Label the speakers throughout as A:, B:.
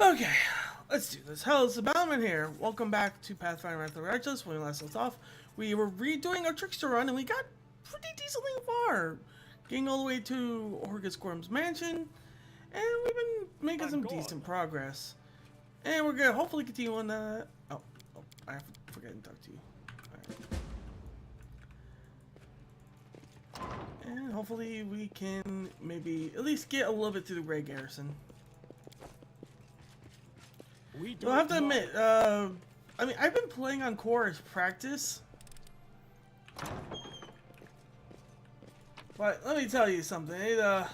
A: Okay, let's do this. Hello, it's the Bellman here. Welcome back to Pathfinder Wrath of the Righteous. When we last left off, we were redoing our Trickster run, and we got pretty decently far. Getting all the way to Orcus Gorm's mansion, and we've been making some decent progress. And we're gonna hopefully continue on that. Oh, I forgot to talk to you. Alright. And hopefully we can maybe at least get a little bit to the Grey Garrison. You'll have to admit, I mean, I've been playing on core as practice. But let me tell you something. I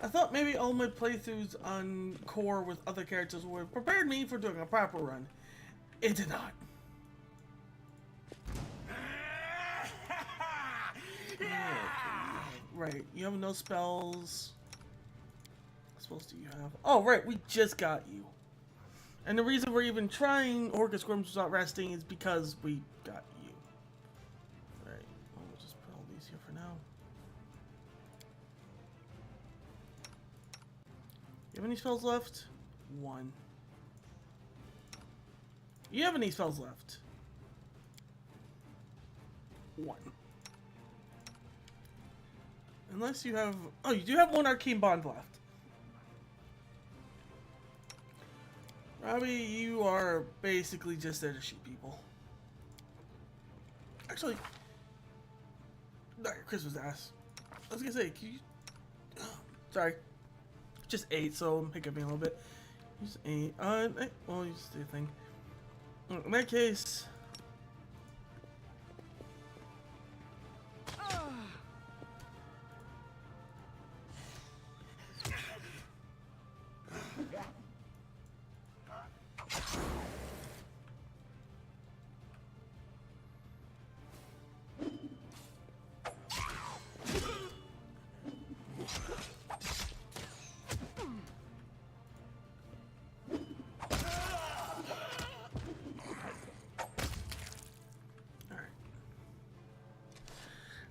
A: thought maybe all my playthroughs on core with other characters would have prepared me for doing a proper run. It did not. Right, you have no spells. What spells do you have? Oh, right, we just got you. And the reason we're even trying Orcus Gorms without resting is because we got you. Alright, well, we'll just put all these here for now. You have any spells left? One. You have any spells left? One. Unless you have... Oh, you do have one Arcane Bond left. Robbie, you are basically just there to shoot people. Actually, not your Christmas ass. I was gonna say, can you... sorry. Just 8, so I'm hiccuping a little bit. Just 8. Well, you just do a thing. In that case...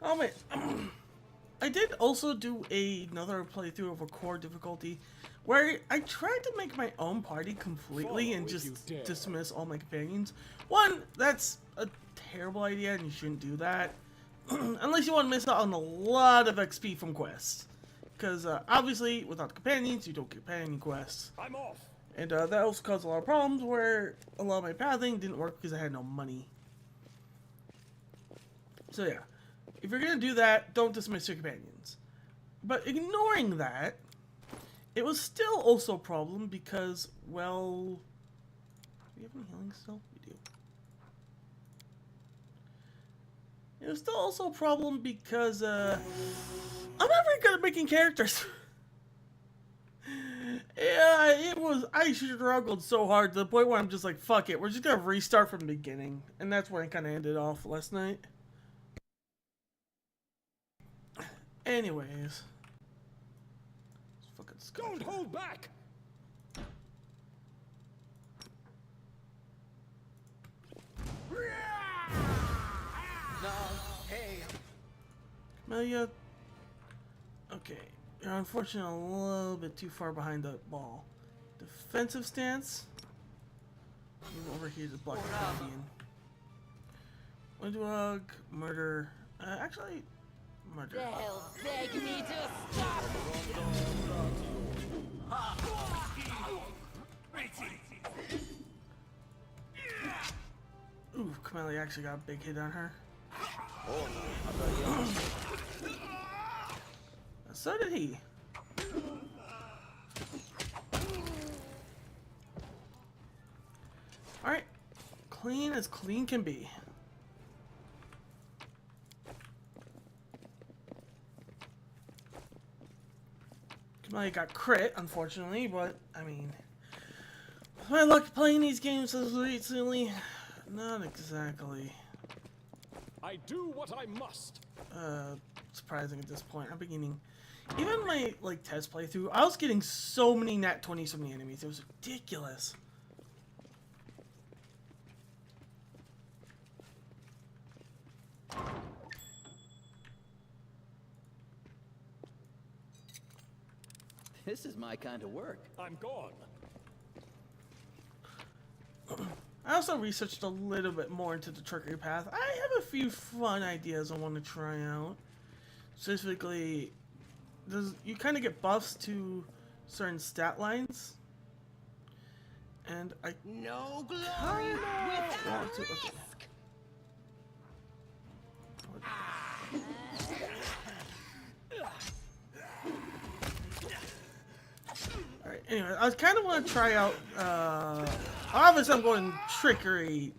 A: Oh wait, I did also do another playthrough of a core difficulty where I tried to make my own party completely and just dismiss all my companions. One, that's a terrible idea and you shouldn't do that. Unless you want to miss out on a lot of XP from quests. Because obviously, without companions, you don't get companion quests.
B: I'm off.
A: And that also caused a lot of problems where a lot of my pathing didn't work because I had no money. So yeah. If you're going to do that, don't dismiss your companions. But ignoring that, it was still also a problem because, well... Do we have any healing still? We do. It was still also a problem because, I'm not very good at making characters. Yeah, I struggled so hard to the point where I'm just like, fuck it, we're just going to restart from the beginning. And that's where I kind of ended off last night. Anyways,
B: don't hold back.
C: No, hey.
A: Camellia. Okay, you're unfortunately a little bit too far behind the ball. Defensive stance. Move over here to block the Indian. Windwog, murder. Actually. Murder.
D: They'll beg me to stop.
A: Ooh, Camellia actually got a big hit on her. So did he. Alright. Clean as clean can be. Camellia got crit, unfortunately, but, I mean... With my luck playing these games as recently, not exactly...
B: I do what I must.
A: Surprising at this point. I'm beginning... Even my, like, test playthrough, I was getting so many nat 20s from the enemies. It was ridiculous.
C: This is my kind of work.
B: I'm gone.
A: I also researched a little bit more into the trickery path. I have a few fun ideas I want to try out. Specifically, you kind of get buffs to certain stat lines. And I
C: No glory
A: want
C: without
A: to... Okay.
C: risk.
A: Alright, anyway, I kind of want to try out, obviously I'm going trickery,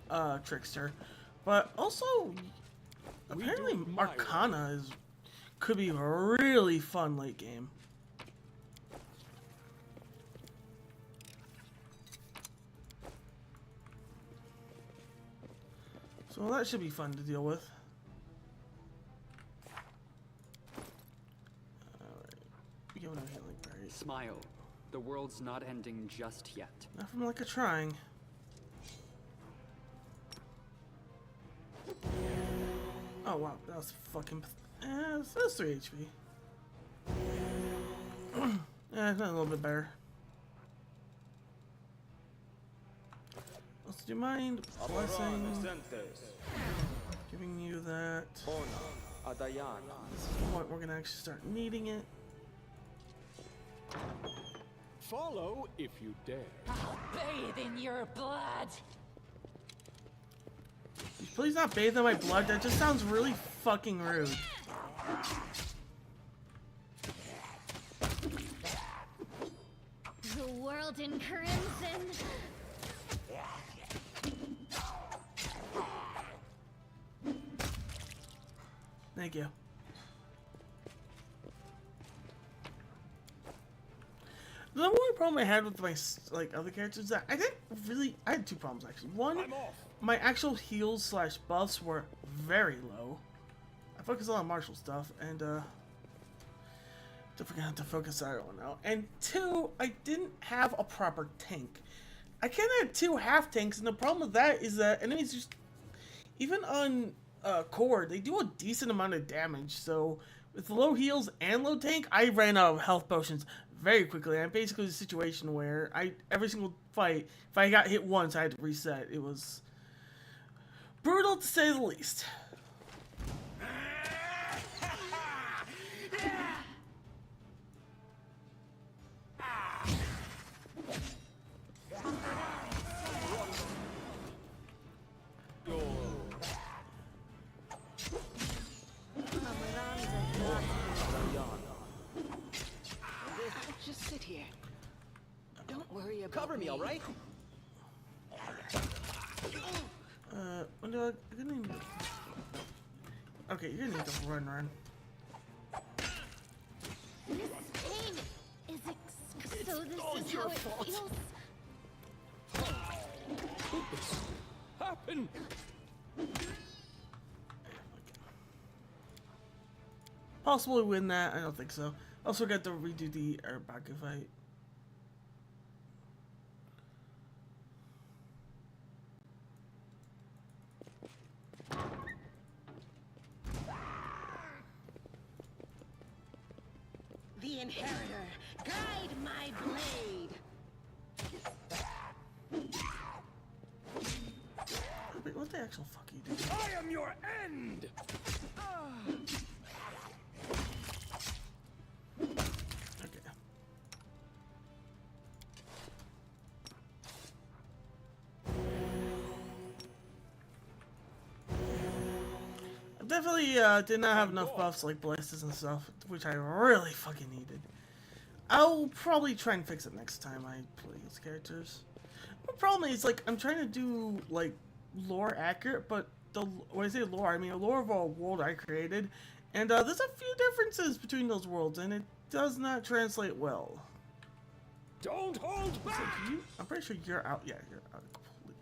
A: Trickster, but also, apparently Arcana could be a really fun late game. So that should be fun to deal with. Alright, give it a healing berry.
E: Smile. The world's not ending just yet.
A: Nothing like a trying. Oh wow, that was fucking. That's 3 HP. Yeah, it's a little bit better. Do you mind blessing? Giving you that. At this point, we're gonna actually start needing it.
B: Follow if you dare.
D: I'll bathe in your blood.
A: Please not bathe in my blood. That just sounds really fucking rude.
F: The world in crimson.
A: Thank you. The only problem I had with my other characters is that I had two problems actually. One, my actual heals slash buffs were very low. I focused a lot on martial stuff, and don't forget to focus that one out. And two, I didn't have a proper tank. I can't have 2 half tanks, and the problem with that is that enemies just, even on core, they do a decent amount of damage. So with low heals and low tank, I ran out of health potions very quickly. I'm basically in a situation where every single fight, if I got hit once, I had to reset. It was brutal to say the least.
C: Just sit here. Don't worry about
G: Cover me, all right?
A: When do I'm gonna need... Okay, you're gonna need to run.
F: This pain is so this is how it feels.
B: Happen.
A: Possibly win that. I don't think so. Also got to redo the Airbaku fight.
C: the inheritor. Guide my blade.
A: Wait, what the actual fuck are you doing?
B: I am your end.
A: Okay. I definitely did not have enough buffs like blasters and stuff, which I really fucking needed. I'll probably try and fix it next time I play these characters. The problem is, like, I'm trying to do, like, lore accurate, but when I say lore, I mean a lore of a world I created, and there's a few differences between those worlds, and it does not translate well.
B: Don't hold
A: So
B: back.
A: I'm pretty sure you're out. Yeah, you're out completely.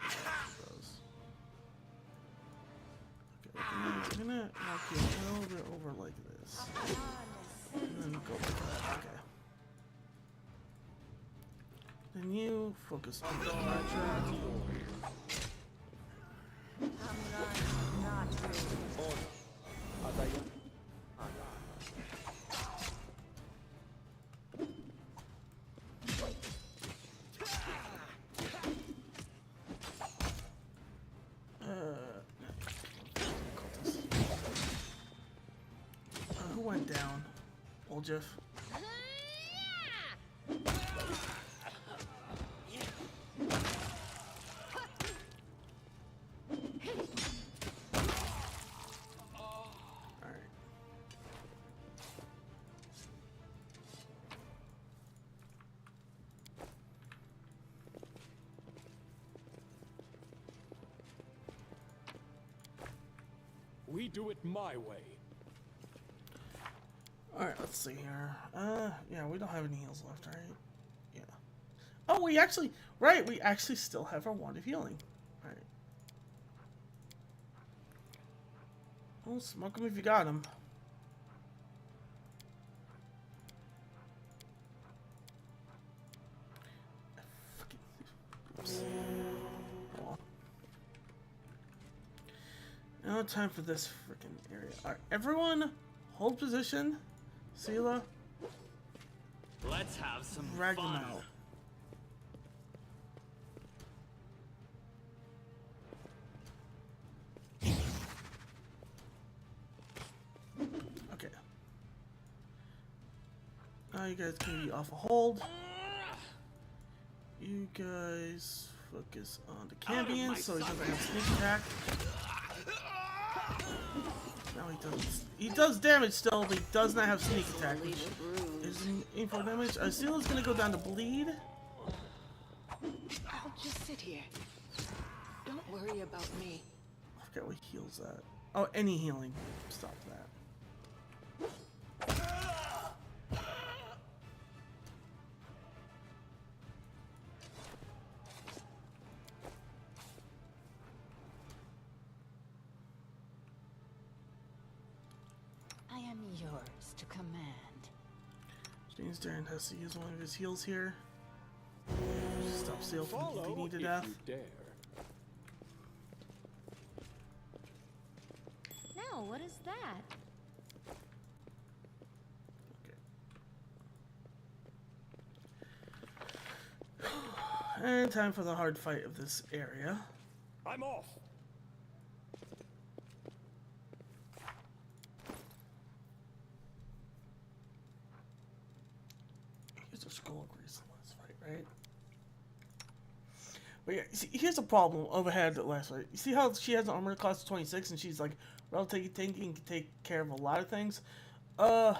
A: Okay, I'm gonna knock you a little bit over like this, and then go like that. Okay. Then you focus on the archer. down, old Jiff. Alright.
B: We do it my way.
A: Alright, let's see here. Yeah, we don't have any heals left, right? Yeah. Oh, we actually, right, we actually still have our wand of healing. Alright. Well, smoke him if you got him. Oops. Now time for this freaking area. Alright, everyone, hold position. Sela,
E: Let's have some
A: drag
E: fun.
A: them out. Okay. Now you guys can be off a hold. You guys focus on the Cambion so he doesn't have sneak attack. No, he does damage still, but he does not have sneak attack, which is info damage. Sela's gonna go down to bleed.
C: I'll just sit here. Don't worry about me.
A: I forget what heals that. Oh, any healing. Stop that.
D: I am yours to command.
A: James Darren has to use one of his heals here. Stop Seal from
B: Follow
A: bleeding to
B: if
A: death.
B: you dare.
F: Now, what is that?
A: Okay. And time for the hard fight of this area.
B: I'm off.
A: Here's a skull grease last fight, right? But yeah, see, here's the problem overhead last fight. You see how she has an armor class of 26 and she's like relatively tanky and can take care of a lot of things? I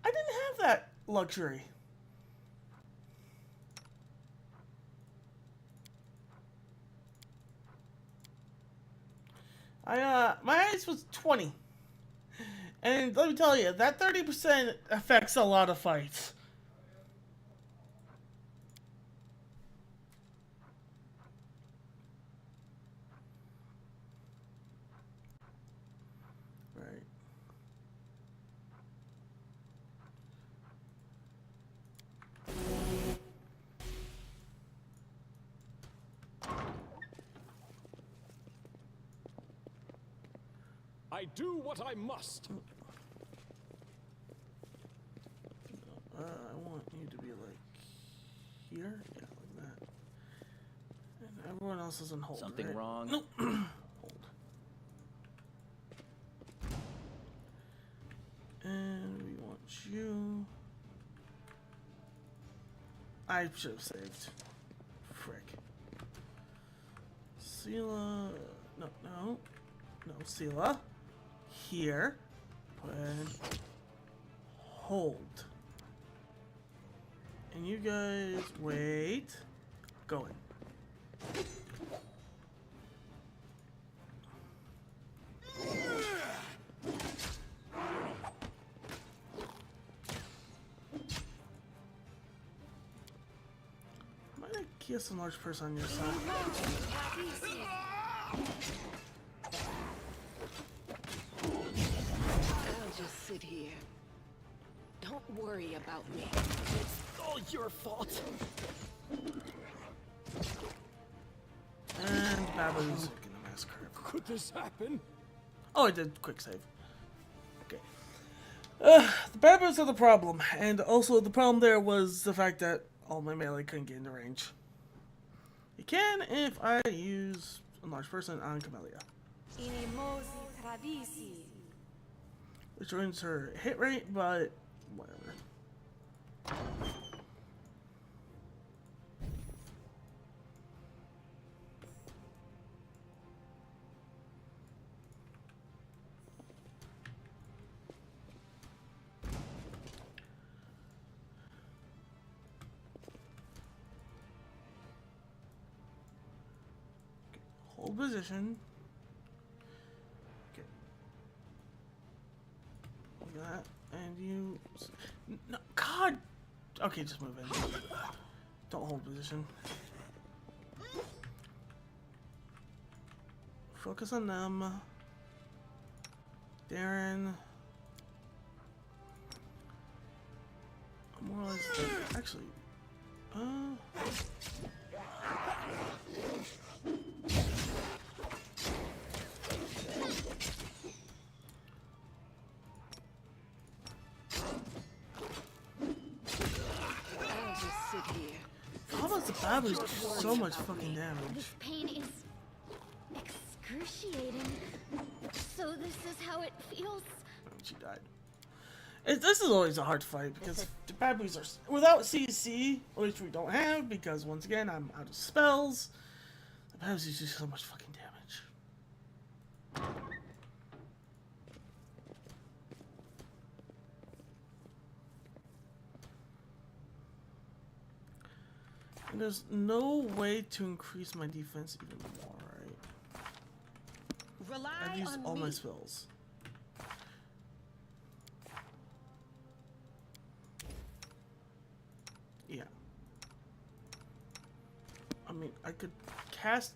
A: didn't have that luxury. My ice was 20. And let me tell you, that 30% affects a lot of fights. Right.
B: I do what I must.
A: I want you to be like here, yeah, like that. And everyone else is on hold.
G: Something
A: right?
G: wrong?
A: Nope. Hold. And we want you. I should have saved. Frick. Sela. No. Sela. Here. And hold. And you guys wait. Going. Might I kiss a large person on your side?
C: I'll just sit here. Don't worry about me.
G: It's all your fault.
A: And Babu's gonna massacre.
B: Could this happen?
A: Oh, I did quick save. Okay. The Babus are the problem, and also the problem there was the fact that all my melee couldn't get into range. You can if I use a large person on Camellia. which ruins her hit rate, but whatever. Hold position. Okay. Like that, and you. No, God. Okay, just move in. Don't hold position. Focus on them. Darren. More or less. Actually. The Babu's do so much fucking damage.
F: This pain is excruciating. So this is how it feels.
A: She died. This is always a hard fight because the Babus are without CC, which we don't have because once again I'm out of spells. The Babus do so much fucking damage. And there's no way to increase my defense even more, right? I've used all my spells. Yeah. I mean, I could cast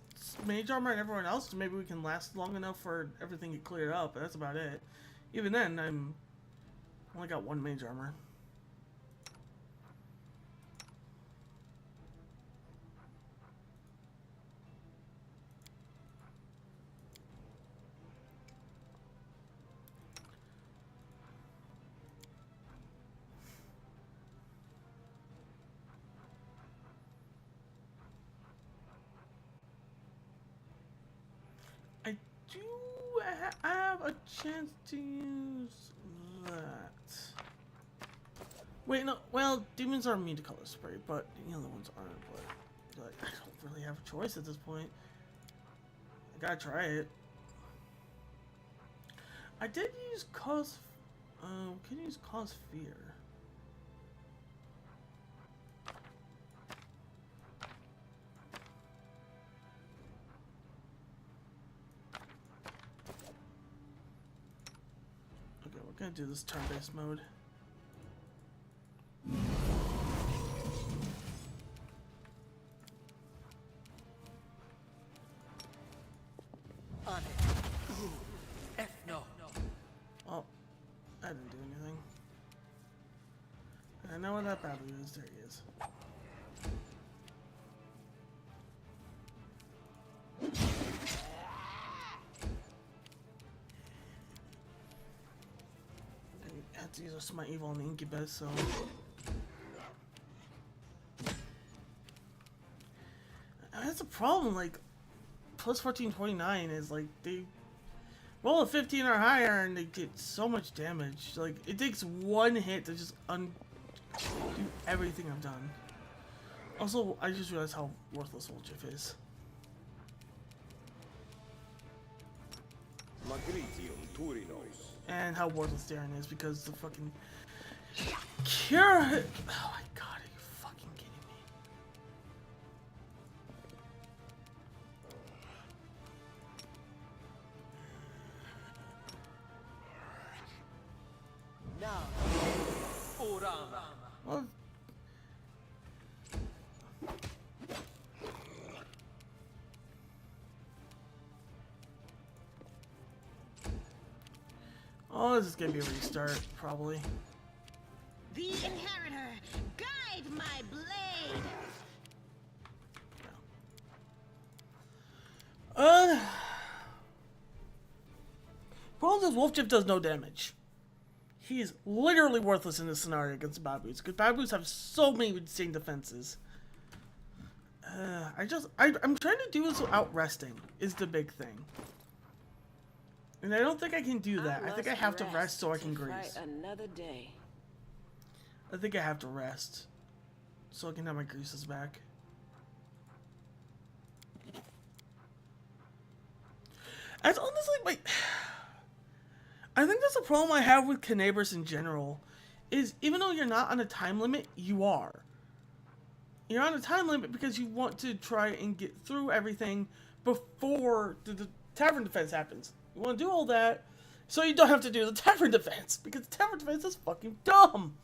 A: Mage Armor on everyone else, so maybe we can last long enough for everything to clear up, but that's about it. Even then, I only got 1 Mage Armor. I have a chance to use that. Wait, no. Well, demons are immune to color spray, but the other ones aren't. But I don't really have a choice at this point. I gotta try it. I did use cause. Can use cause fear. We're gonna do this turn-based mode.
G: On it. F no.
A: Oh, I didn't do anything. I know where that Babu is. There he is. To use a Smite Evil on the Incubus, so that's a problem. Like plus 1429 is like they roll a 15 or higher and they get so much damage. Like it takes 1 hit to just do everything I've done. Also, I just realized how worthless Wolchif is. And how worthless Darren is because the fucking cure. Oh my god, are you fucking kidding me?
G: Now, Orama.
A: Well, oh, this is gonna be a restart, probably.
F: The Inheritor, guide my blade.
A: Problem is, Wolfchip does no damage. He's literally worthless in this scenario against Babus, because Babus have so many insane defenses. I'm trying to do this without resting, is the big thing. And I don't think I can do that. I think I
C: must
A: have to rest so I can
C: to
A: grease.
C: fight another day.
A: I think I have to rest so I can have my greases back. That's honestly my... I think that's a problem I have with Kenebras in general. Is even though you're not on a time limit, you are. You're on a time limit because you want to try and get through everything before the tavern defense happens. You want to do all that so you don't have to do the tavern defense, because the tavern defense is fucking dumb.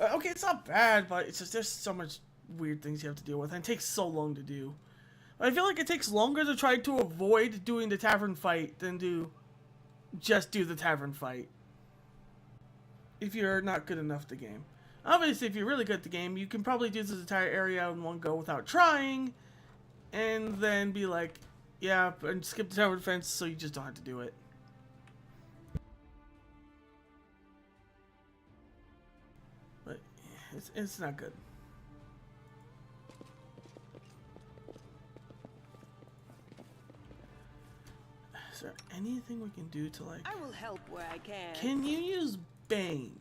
A: Okay, it's not bad, but it's just there's so much weird things you have to deal with, and it takes so long to do. I feel like it takes longer to try to avoid doing the tavern fight than to just do the tavern fight. If you're not good enough at the game. Obviously, if you're really good at the game, you can probably do this entire area in one go without trying, and then be like, yeah, and skip the tower defense so you just don't have to do it. But it's not good. Is there anything we can do to, like...
C: I will help where I can.
A: Can you use Bane?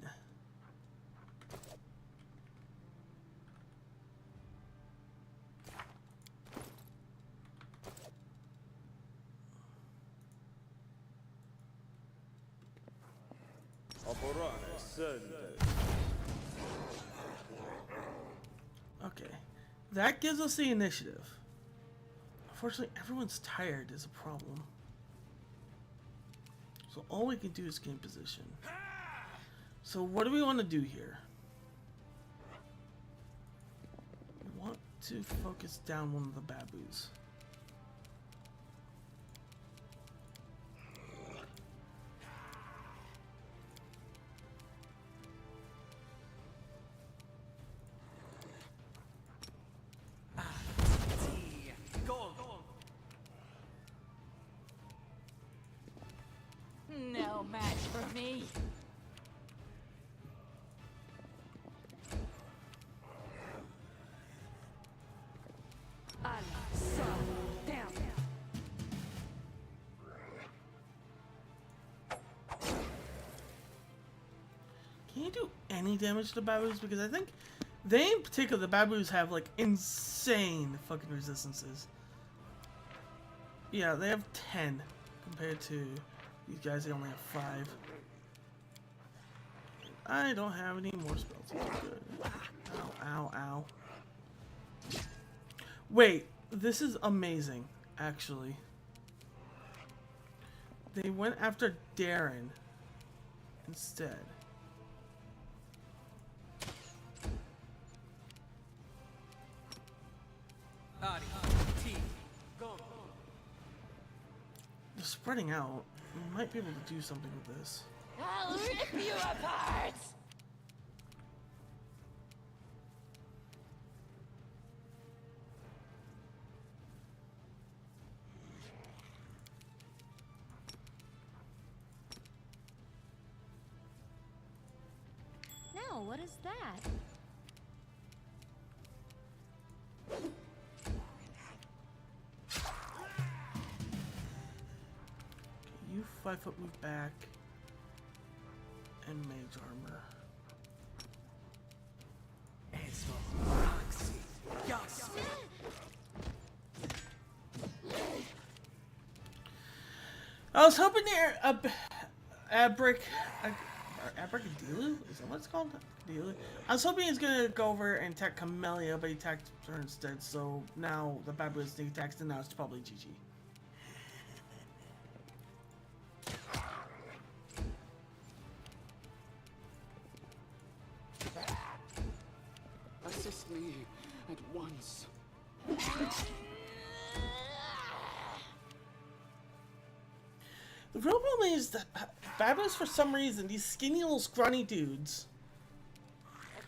A: Okay. That gives us the initiative. Unfortunately, everyone's tired is a problem. So all we can do is gain position. So what do we want to do here? We want to focus down one of the baboos.
D: No match for me.
C: Down.
A: Can you do any damage to the baboos? Because I think they in particular, the baboos have like insane fucking resistances. Yeah, they have 10 compared to these guys. They only have 5. I don't have any more spells. That's good. Ow, ow, ow. Wait, this is amazing, actually. They went after Darren instead. They're spreading out. We might be able to do something with this.
D: I'll rip you apart!
F: No, what is that?
A: You 5-foot move back and mage armor. I was hoping there Abracadillo? Is that what it's called? Abracadillo? I was hoping he's gonna go over and attack Camellia, but he attacked her instead, so now the babu is sneak attacks, and now it's probably GG.
C: Assist me at once.
A: The real problem is that babus, for some reason, these skinny little scrawny dudes,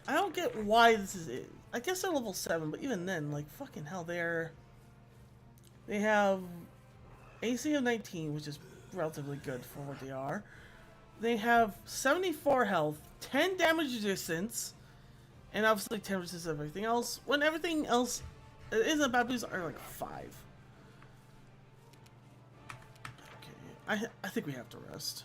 A: I don't get why this is it. I guess they're level 7, but even then, like, fucking hell, they have AC of 19, which is relatively good for what they are. They have 74 health, 10 damage resistance, and obviously 10 resistance of everything else, when everything else in the babus are like 5. Okay, I think we have to rest.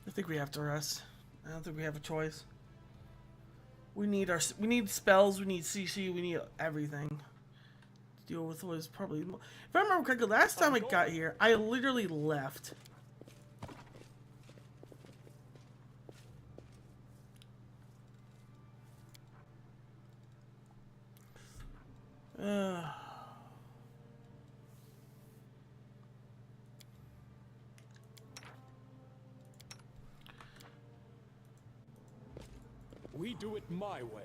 A: I think we have to rest. I don't think we have a choice. We need spells, we need CC, we need everything to deal with what is probably. If I remember correctly, last time I got here, I literally left.
B: We do it my way.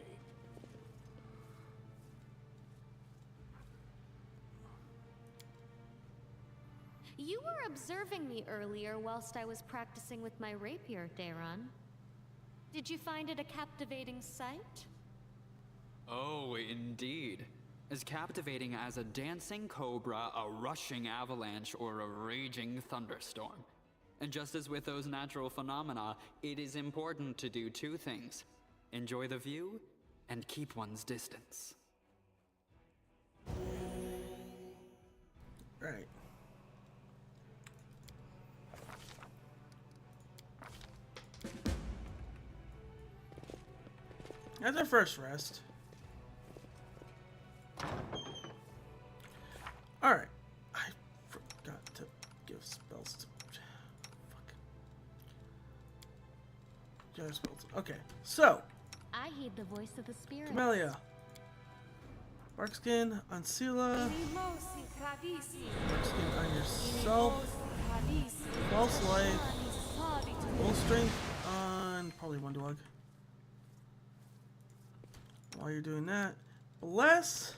F: You were observing me earlier whilst I was practicing with my rapier, Daron. Did you find it a captivating sight?
E: Oh, indeed. As captivating as a dancing cobra, a rushing avalanche, or a raging thunderstorm. And just as with those natural phenomena, it is important to do two things. Enjoy the view, and keep one's distance.
A: Right. That's our first rest. Alright. I forgot to give spells to... Fuck. Yeah, spells. Okay, so...
F: I heed the voice of the spirit.
A: Camellia. Barkskin on Sela. Barkskin on yourself. False life. Full strength on probably one dog. While you're doing that, bless.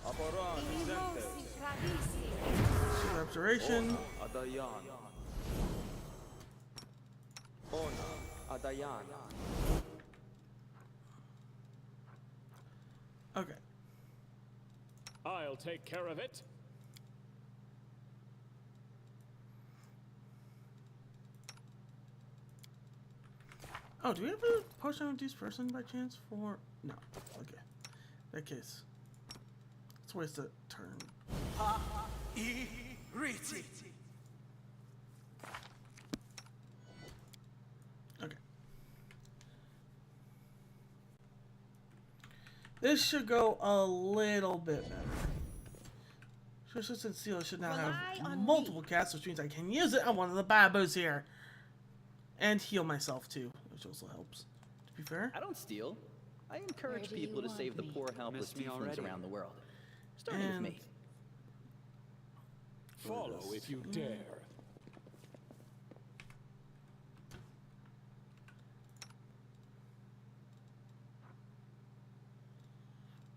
A: Super Abjuration. Okay.
B: I'll take care of it.
A: Oh, do we have a potion of reduce person by chance for... No. Okay. In that case, let's waste a turn. Okay. This should go a little bit better. Trickster and Seal should now have multiple casts, which means I can use it on one of the babos here. And heal myself too, which also helps. To be fair.
H: I don't steal. I encourage people to save the poor, helpless tieflings around the world. Starting with me.
B: Follow if you dare.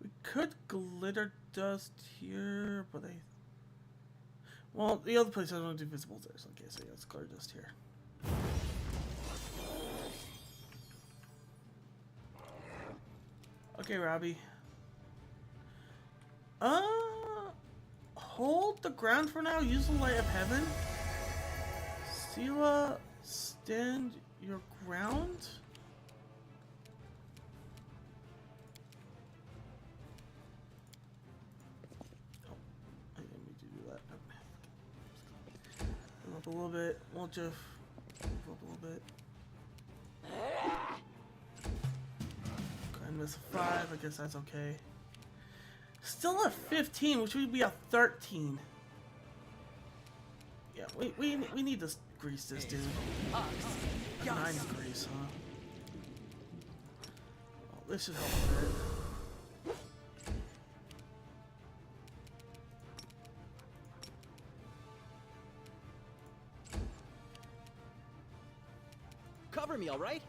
A: We could glitter dust here, but I... Well, the other place I don't do visible there, so okay, so yeah, it's glitter dust here. Okay, Robbie. Hold the ground for now. Use the light of heaven. Sela, stand your ground. Oh, I didn't mean to do that. Move up a little bit. We'll just move up a little bit. Miss a 5, I guess that's okay. Still a 15, which would be a 13. Yeah, we need to grease this dude. 9 grease, huh? Oh, this should help a bit.
H: Cover me, all right?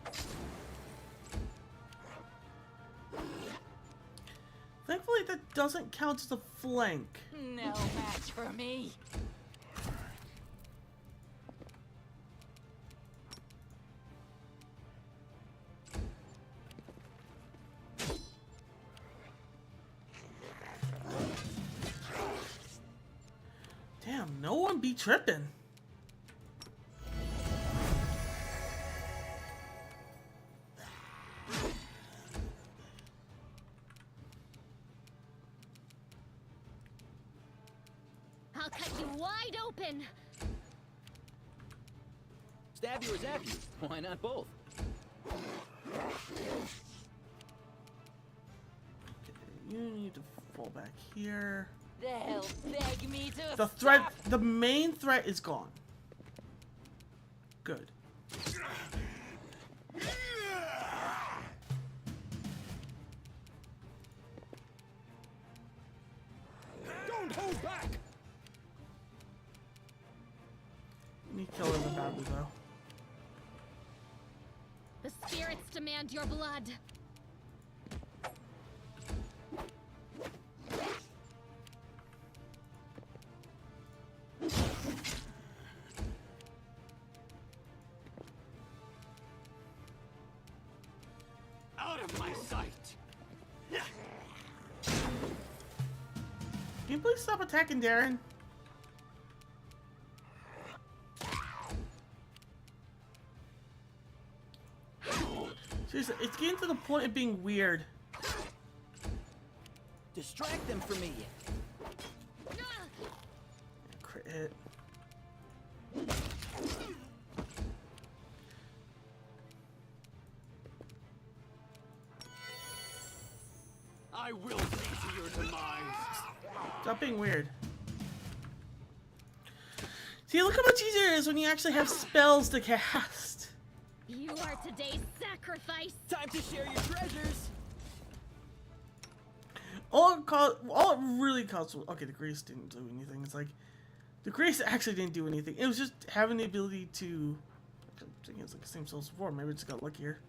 A: Thankfully, that doesn't count as a flank.
D: No match for me.
A: Damn, no one be tripping.
F: I'll cut you wide open.
H: Stab you or zap you? Why not both?
A: You need to fall back here.
D: They'll beg me to
A: The threat, the main threat is gone. Good.
B: Don't hold back!
A: You need to kill her badly though.
F: The spirits demand your blood.
B: Out of my sight!
A: Can you please stop attacking Darren? Seriously, it's getting to the point of being weird.
H: Distract them from me.
A: Crit hit.
B: I will see to your demise.
A: Stop being weird. See, look how much easier it is when you actually have spells to cast.
F: You are today's sacrifice.
H: Time to share your treasures.
A: All it really cost was, okay, the grease didn't do anything. It's like, the grease actually didn't do anything. It was just having the ability to, I think it's like the same spells before, maybe it just got luckier.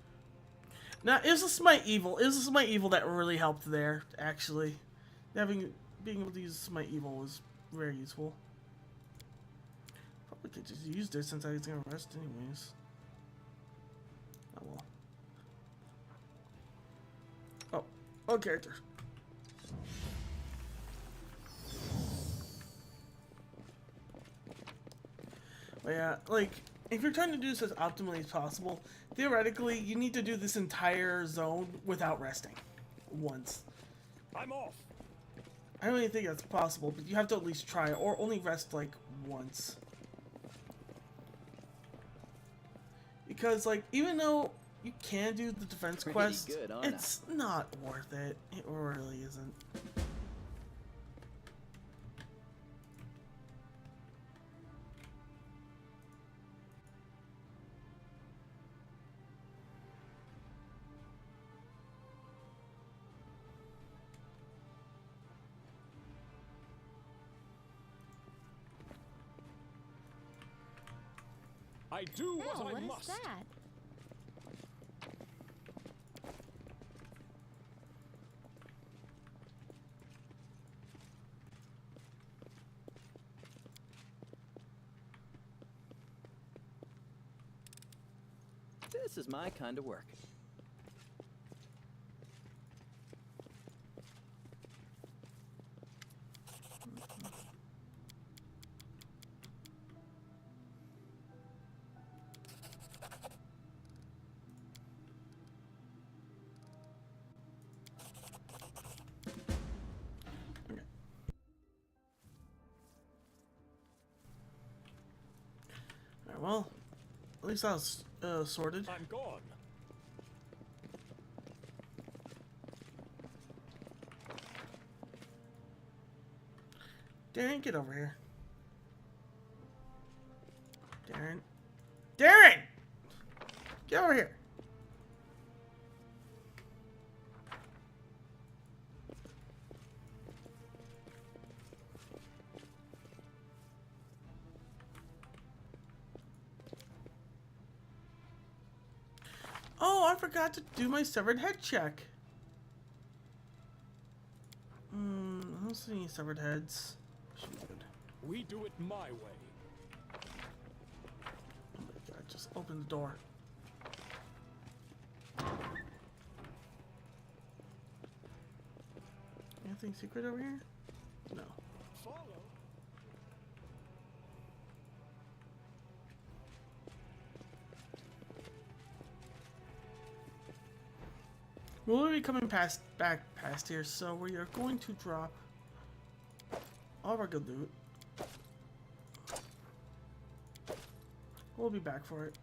A: Now, it was a Smite Evil. It was a Smite Evil that really helped there, actually. Being able to use Smite Evil was very useful. Probably could just use it since I was gonna rest anyways. Oh well. Oh, character. But yeah, like, if you're trying to do this as optimally as possible, theoretically, you need to do this entire zone without resting. Once.
B: I'm off!
A: I don't even think that's possible, but you have to at least try, or only rest, like, once. Because, like, even though you can do the defense quest,
H: good,
A: it's not worth it. It really isn't.
B: I do what
F: Oh,
B: I
F: what is
B: must.
F: that?
H: This is my kind of work.
A: Alright, well, at least that was sorted.
B: I'm gone.
A: Darren, get over here. Darren. Darren! Get over here. Oh, I forgot to do my severed head check. I don't see any severed heads. Should be good.
B: We do it my way.
A: Oh my god, just open the door. Anything secret over here? No.
B: Follow.
A: We'll be coming back past here, so we are going to drop all of our good loot. We'll be back for it.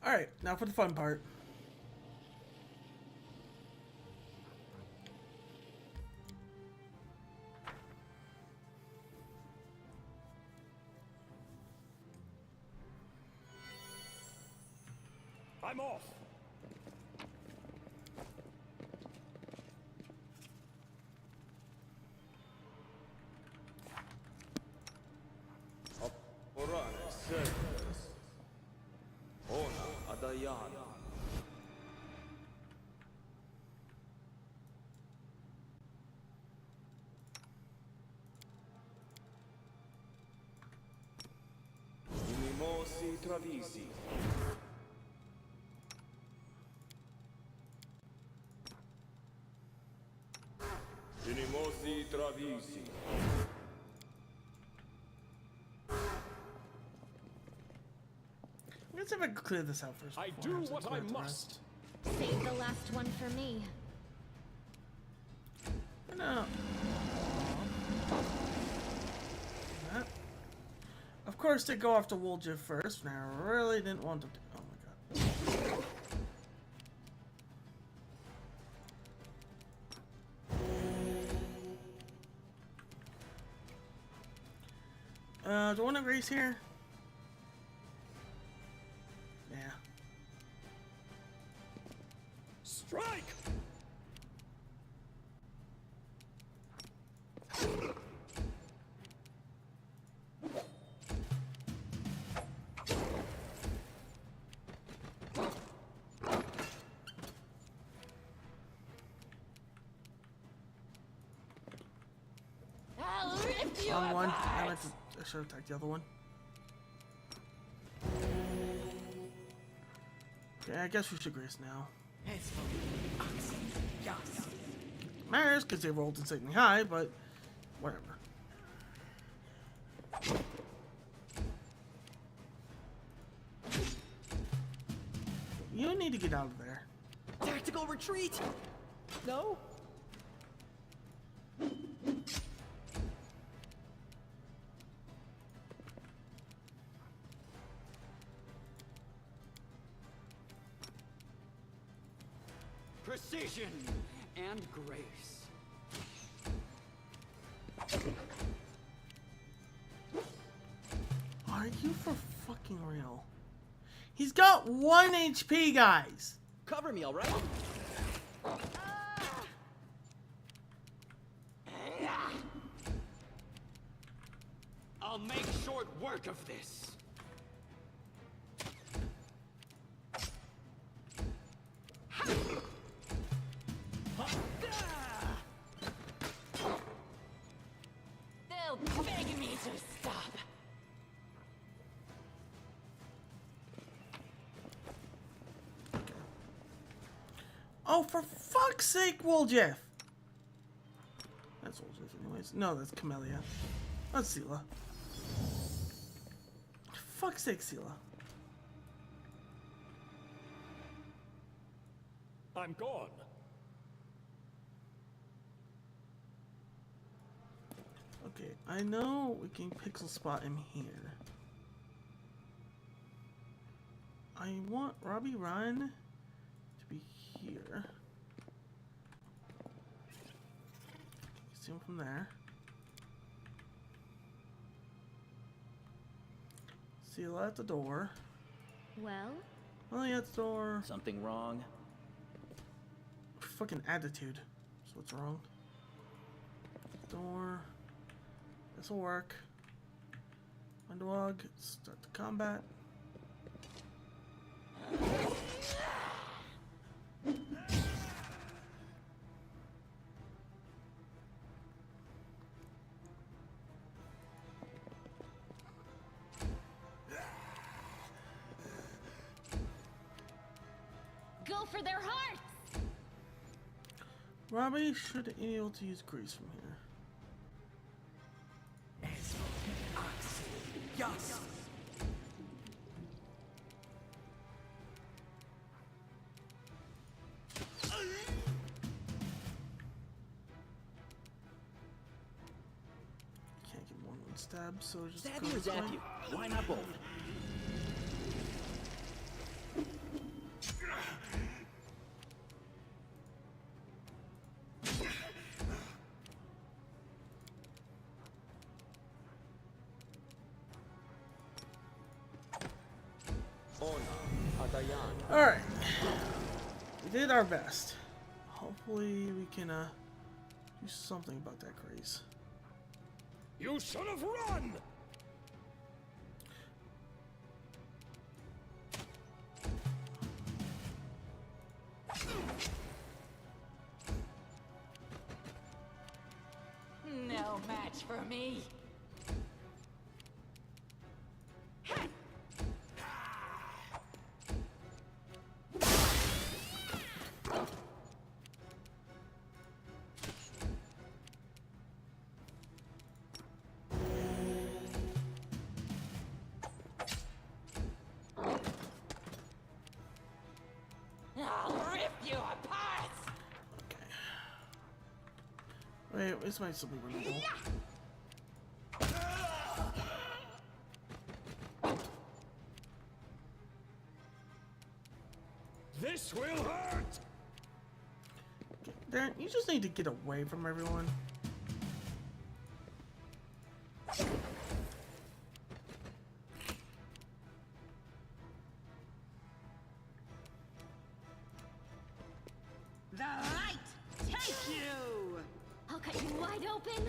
A: Alright, now for the fun part.
B: I'm off.
I: Orane servus. Ona adayana. Mimosi travisi. Unimosi travisi.
A: Let's see if I can clear this out first.
B: I
A: before
B: do
A: have to
B: what
A: clear
B: I
A: the
B: must.
F: Save the last one for me.
A: rest. No. That. Of course, they go after Wolja first, and I really didn't want to do. Oh my god. Do I want to race here? Yeah.
B: Strike!
C: I'll rip you
A: Wrong one.
C: apart.
A: I should have attacked the other one. Okay, I guess we should grace now. Matters because they rolled insanely high, but whatever. You need to get out of there.
H: Tactical retreat! No?
E: Precision and grace.
A: Are you for fucking real? He's got 1 HP, guys.
H: Cover me, alright?
B: I'll make short work of this.
C: They'll beg me to stop.
A: Oh, for fuck's sake, Woljeff. That's Woljeff anyways. No, that's Camellia. That's Sela. Fuck's sake, Sela.
B: I'm gone.
A: Okay, I know we can pixel spot him here. I want Robbie Run to be here. See him from there. Seal at the door.
F: Well,
A: Oh, yeah, at the door.
H: Something wrong?
A: Fucking attitude. That's what's wrong. Door. This'll work. Windowog. Start the combat.
F: go for their hearts!
A: Robbie should be able to use grease from here.
G: Yes.
A: Can't get more than one stab, so just
H: Stab
A: go
H: you or
A: this
H: zap
A: way.
H: you? Why not both?
A: Alright. We did our best. Hopefully we can do something about that craze.
I: You should have run!
D: No match for me. I'll rip you apart.
A: Okay. Wait, this might still be winnable.
I: This will hurt!
A: Darren, you just need to get away from everyone.
C: The light take you!
F: I'll cut you wide open.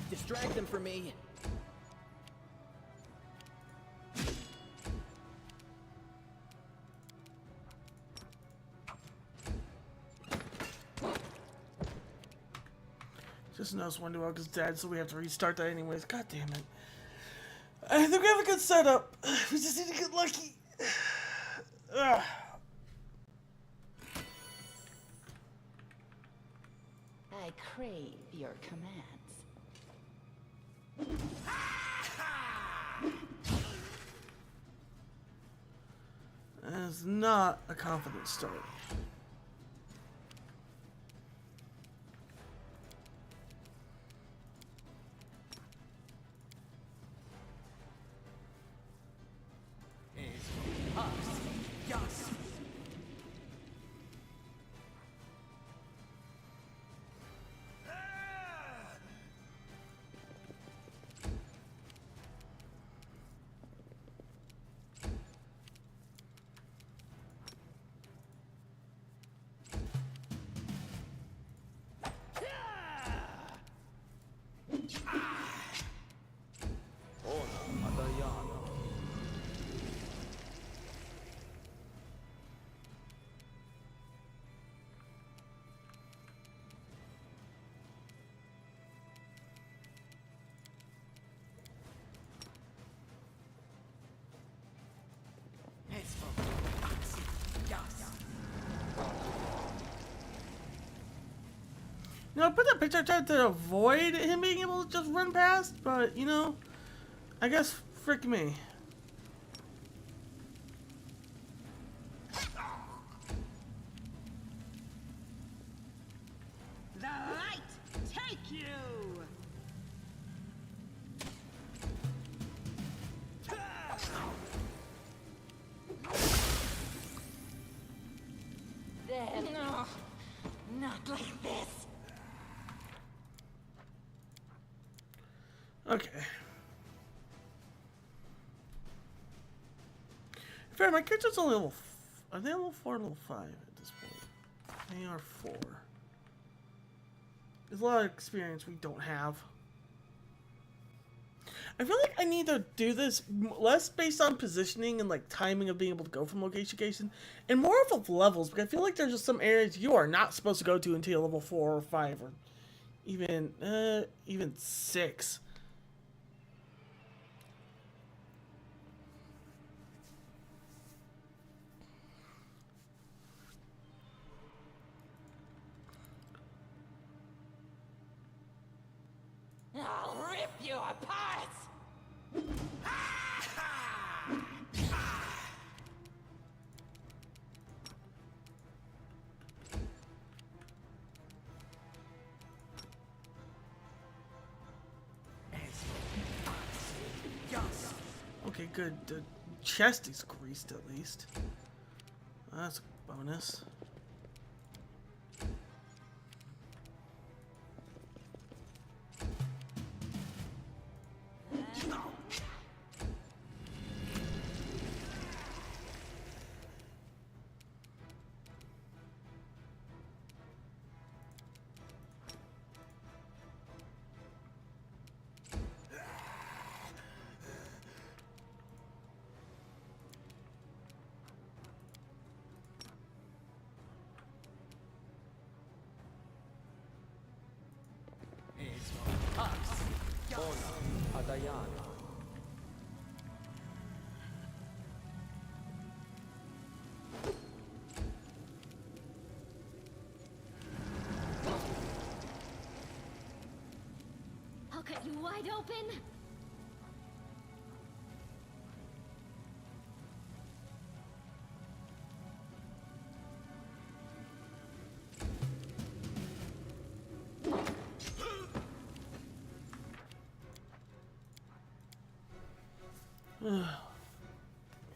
H: Distract them for me.
A: Just noticed one dog is dead, so we have to restart that anyways. God damn it. I think we have a good setup. We just need to get lucky. Ugh.
D: I crave your commands.
A: That is not a confident start.
G: Yes. It's for yes.
A: You know, I put that picture I tried to avoid him being able to just run past, but, you know, I guess frick me.
C: The light take you!
D: Then, no, not like this.
A: Okay. Fair, my character's only level. Are they level 4 or level 5 at this point? They are 4. There's a lot of experience we don't have. I feel like I need to do this less based on positioning and like timing of being able to go from location to location, and more of levels, because I feel like there's just some areas you are not supposed to go to until level 4 or 5 or even 6.
D: I'll rip you apart!
A: Okay, good. The chest is greased at least. That's a bonus.
F: I'll cut you wide open.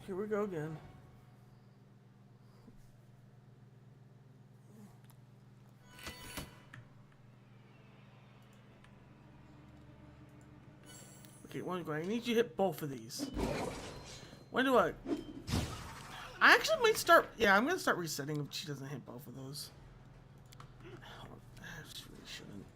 A: Here we go again. Okay, one go. I need you to hit both of these. When do I actually might start. Yeah, I'm gonna start resetting if she doesn't hit both of those. She really shouldn't.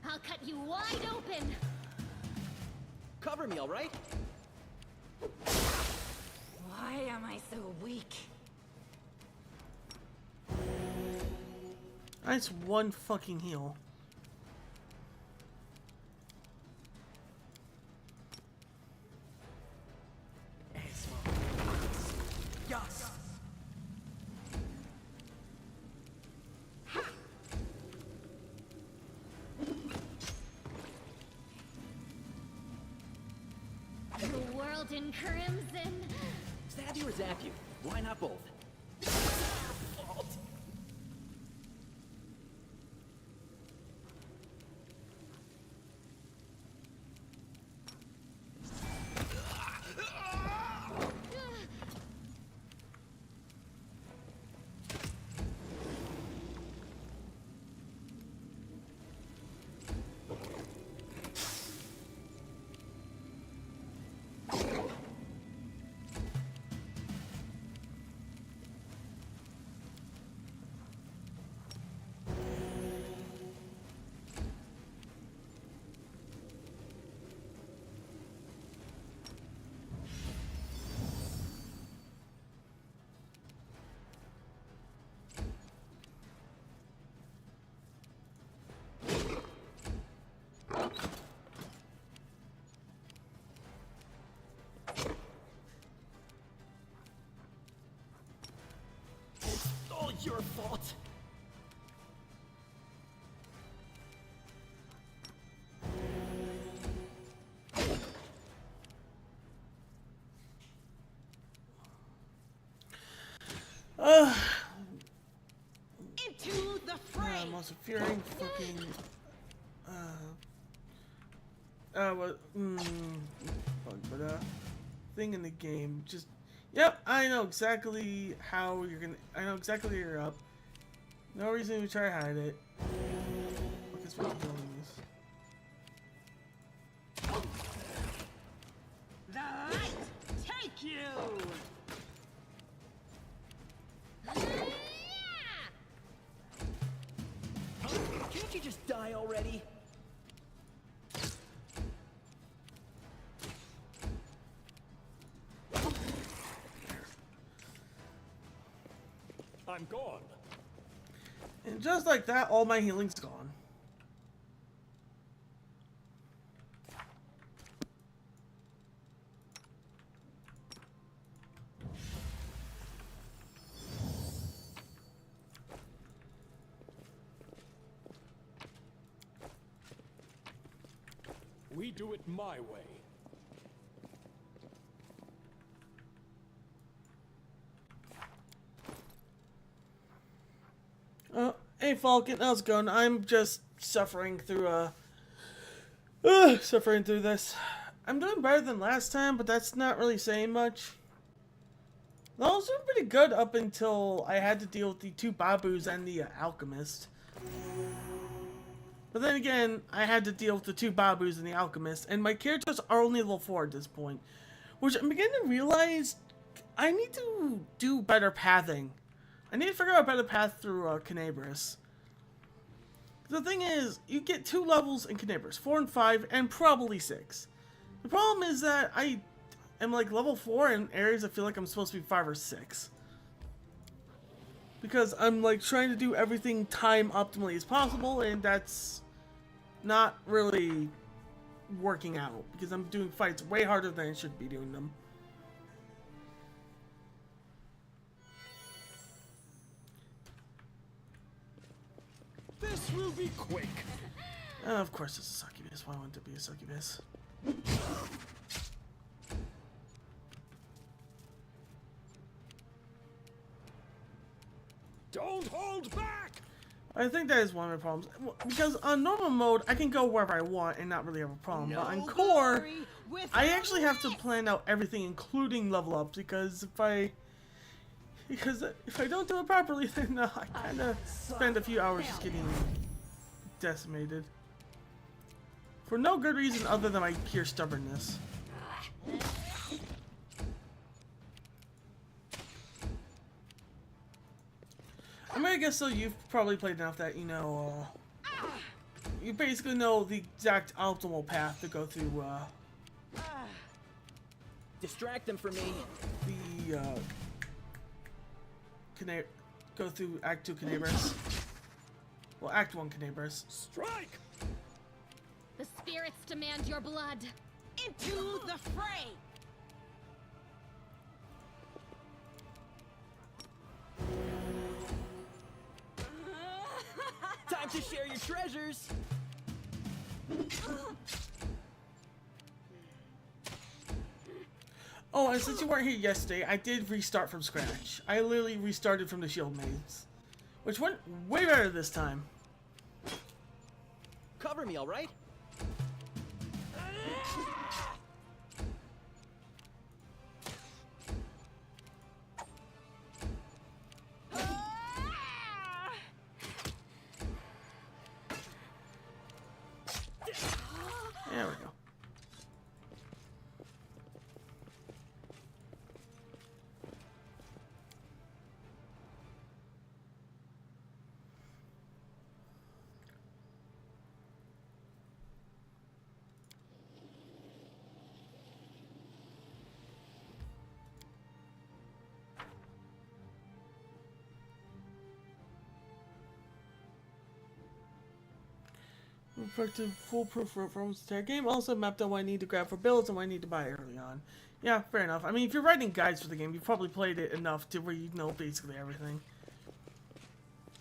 F: I'll cut you wide open.
H: Cover me, all right?
D: Why am I so weak?
A: That's one fucking heal.
F: The world in crimson.
H: Stab you or zap you? Why not both? All your fault.
G: Into the fray.
A: Most fearing fucking what fuck, but thing in the game. Just Yep, I know exactly how you're gonna. I know exactly you're up. No reason to try to hide it. I guess we're doing this.
G: The light take you!
H: Can't you just die already?
I: I'm gone.
A: And just like that, all my healing's gone.
I: We do it my way.
A: Hey Falcon, how's it going? I'm just suffering through suffering through this. I'm doing better than last time, but that's not really saying much. I was doing pretty good up until I had to deal with the two Babus and the alchemist. But then again, I had to deal with the two Babus and the alchemist, and my characters are only level 4 at this point. Which I'm beginning to realize I need to do better pathing. I need to figure out a better path through Kenebras. The thing is, you get 2 levels in Kenebras, 4 and 5, and probably 6. The problem is that I am like level 4 in areas I feel like I'm supposed to be 5 or 6. Because I'm like trying to do everything time optimally as possible, and that's not really working out. Because I'm doing fights way harder than I should be doing them.
I: This will be quick.
A: Of course it's a succubus. Why wouldn't it be a succubus?
I: Don't hold back.
A: I think that is one of my problems. Because on normal mode, I can go wherever I want and not really have a problem. But on core, I actually have to plan out everything, including level ups, because if I don't do it properly, then I kind of spend a few hours just getting decimated. For no good reason other than my pure stubbornness. I mean, I guess so. You've probably played enough that you know. You basically know the exact optimal path to go through.
H: Distract them for me.
A: Go through Act 2 Kenebras. Well, Act 1 Kenebras.
I: Strike.
F: The spirits demand your blood.
G: Into the fray!
H: Time to share your treasures.
A: Oh, and since you weren't here yesterday, I did restart from scratch. I literally restarted from the shield maze, which went way better this time.
H: Cover me, all right?
A: There we go. Effective foolproof from the game. Also mapped out what I need to grab for builds and what I need to buy early on. Yeah, fair enough. I mean, if you're writing guides for the game, you've probably played it enough to where you know basically everything.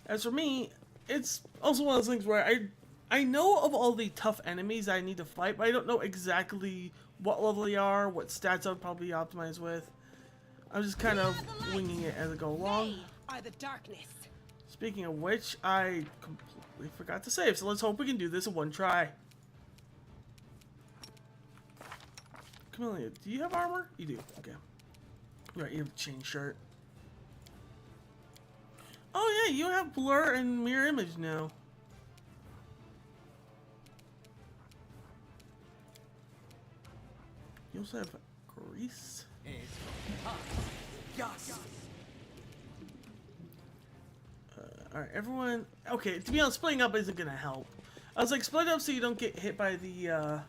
A: As for me, it's also one of those things where I know of all the tough enemies I need to fight, but I don't know exactly what level they are, what stats I would probably optimize with. I'm just kind of winging it as I go along.
G: They are the darkness.
A: Speaking of which, I completely forgot to save, so let's hope we can do this in one try. Camellia, do you have armor? You do, okay. Right, you have a chain shirt. Oh yeah, you have blur and mirror image now. You also have grease. Alright, everyone. Okay, to be honest, splitting up isn't gonna help. I was like, split up so you don't get hit by the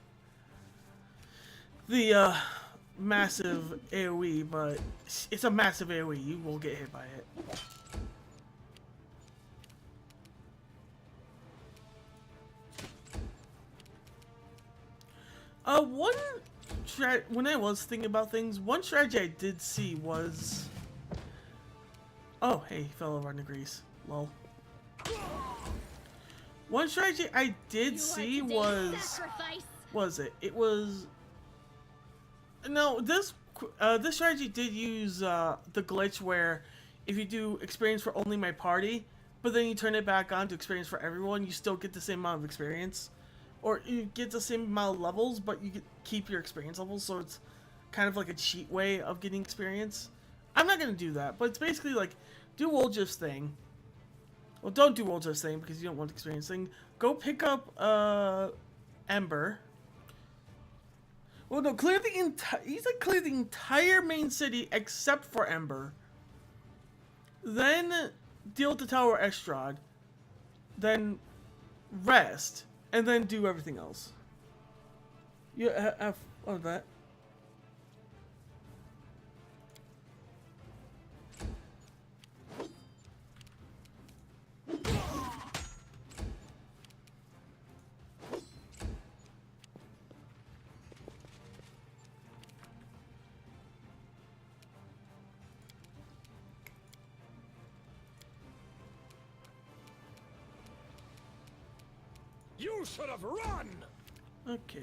A: massive AoE, but it's a massive AoE. You will get hit by it. When I was thinking about things, one strategy I did see was... Oh, hey, he fell over on the grease. Lol. One strategy I did see was... Was it? It was... No, this strategy did use the glitch where if you do experience for only my party, but then you turn it back on to experience for everyone, you still get the same amount of experience. Or you get the same amount of levels, but you keep your experience levels, so it's kind of like a cheat way of getting experience. I'm not going to do that, but it's basically like, do Woljif's thing. Well, don't do Woljif's thing because you don't want the experience thing. Go pick up Ember. Well, no, clear the entire main city except for Ember. Then deal with the Tower Estrad. Then rest. And then do everything else. You have that.
I: You should have run!
A: Okay.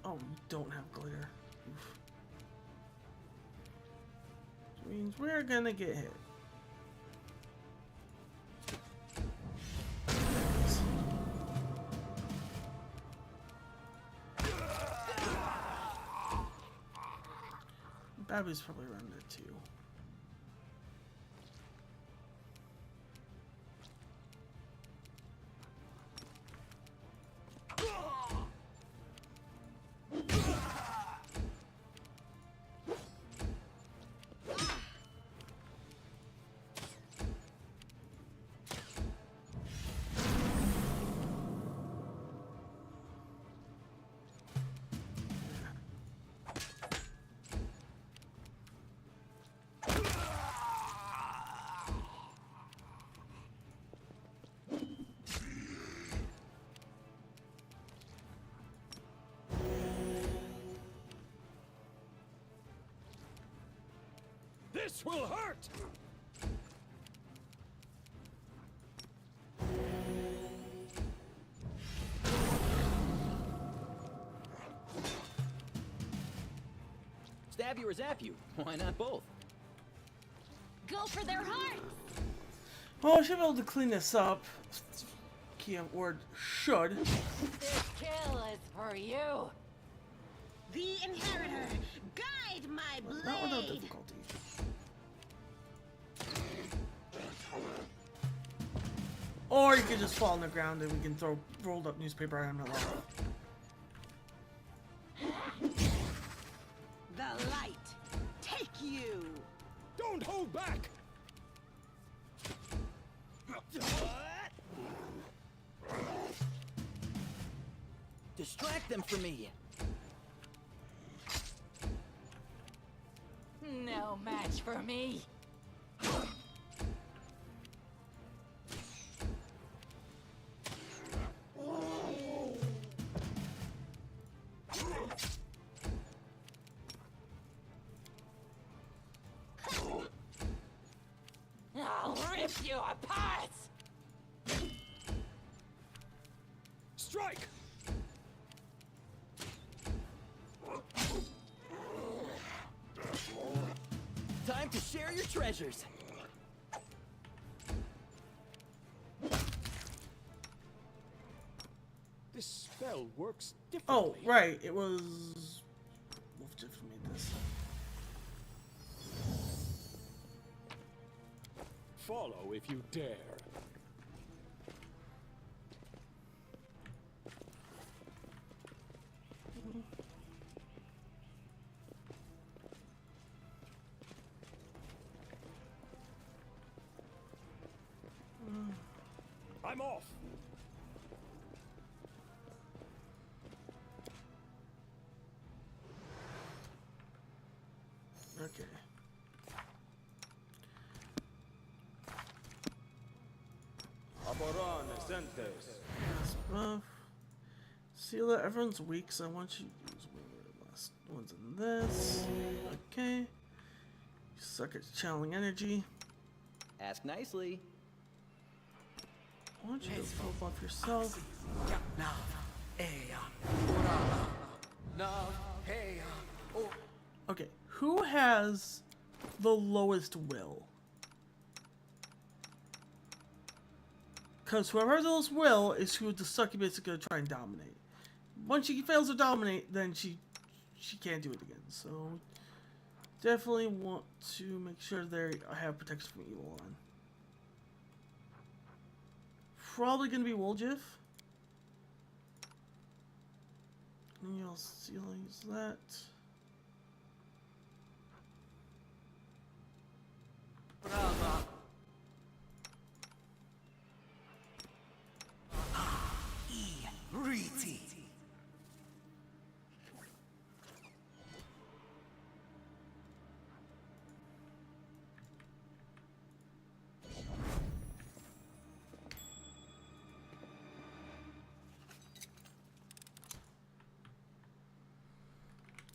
A: Oh, we don't have glitter. Oof. Which means we're gonna get hit. Babby's probably around there too.
I: This will hurt!
H: Stab you or zap you? Why not both?
C: Go for their hearts!
A: Well, I should be able to clean this up. Keyword should.
D: This kill is for you.
G: The Inheritor, guide my blade!
A: Not without difficulty. Or you could just fall on the ground and we can throw rolled up newspaper at him and lava.
G: The light, take you!
I: Don't hold back!
H: Distract them from me!
D: No match for me. I'll rip you apart!
I: Strike!
H: Time to share your treasures!
I: This spell spell works
A: Oh,
I: differently.
A: right. It was WotR who made this.
I: Follow if you dare. I'm off.
A: Okay. Buff. Sealer, everyone's weak, so I want you to use one of the last ones in this. Okay. You suck at channeling energy.
H: Ask nicely.
A: I want you to full buff yourself. Okay, who has the lowest will? Because whoever has the lowest will is who the succubus is going to try and dominate. Once she fails to dominate, then she can't do it again. So definitely want to make sure they have protection from evil on. Probably going to be Woljif. And you'll see, I'll use that.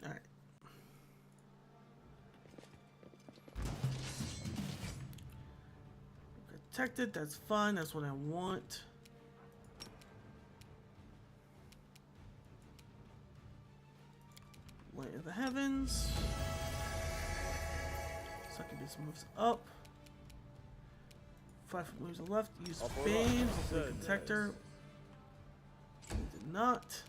A: Alright. Protected, that's fine, that's what I want. Light of the heavens. Succubus moves up. 5 foot moves to the left. Use Bane. Hopefully protect her. Did not.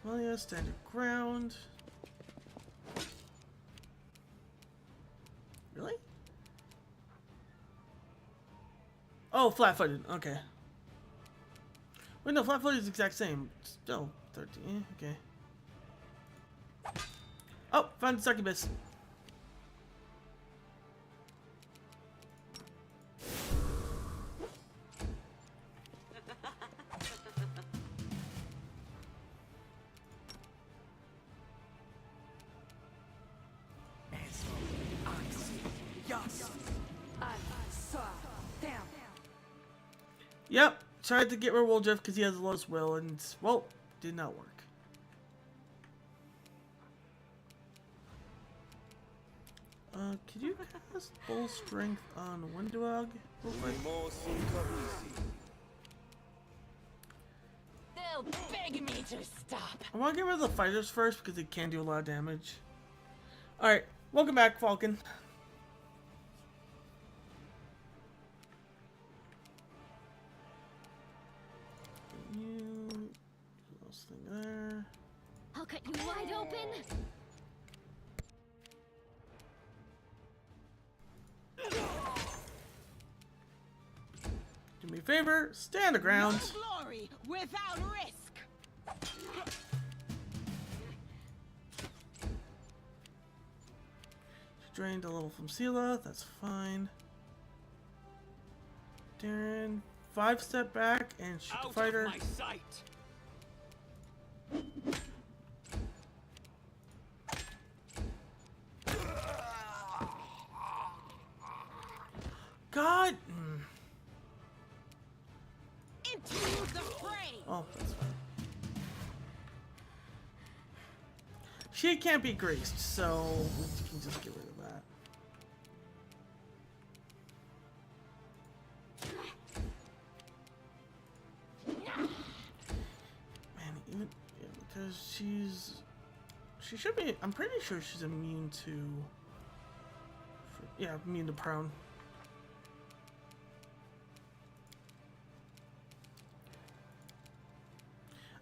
A: Well, yeah, stand your ground. Really? Oh, flat-footed. Okay. Wait, no, flat-footed is the exact same. Still 13. Okay. Oh, found the succubus. Yep, tried to get rid of Woljif because he has the lowest will, and, well, did not work. Could you cast Bull Strength on Windwag real quick?
C: They'll beg me to stop.
A: I want to get rid of the fighters first because they can do a lot of damage. Alright, welcome back, Falcon. You... Last thing there.
F: I'll cut you wide open.
A: Do me a favor, stand the ground.
G: No glory without risk.
A: Drained a level from Sela, that's fine. Darren, 5 step back and shoot the fighter.
B: Out of my sight.
A: God!
G: Into the fray.
A: Oh, that's fine. She can't be graced, so we can just get rid of that. Man, even yeah, because she should be. I'm pretty sure she's immune to. Yeah, immune to prone.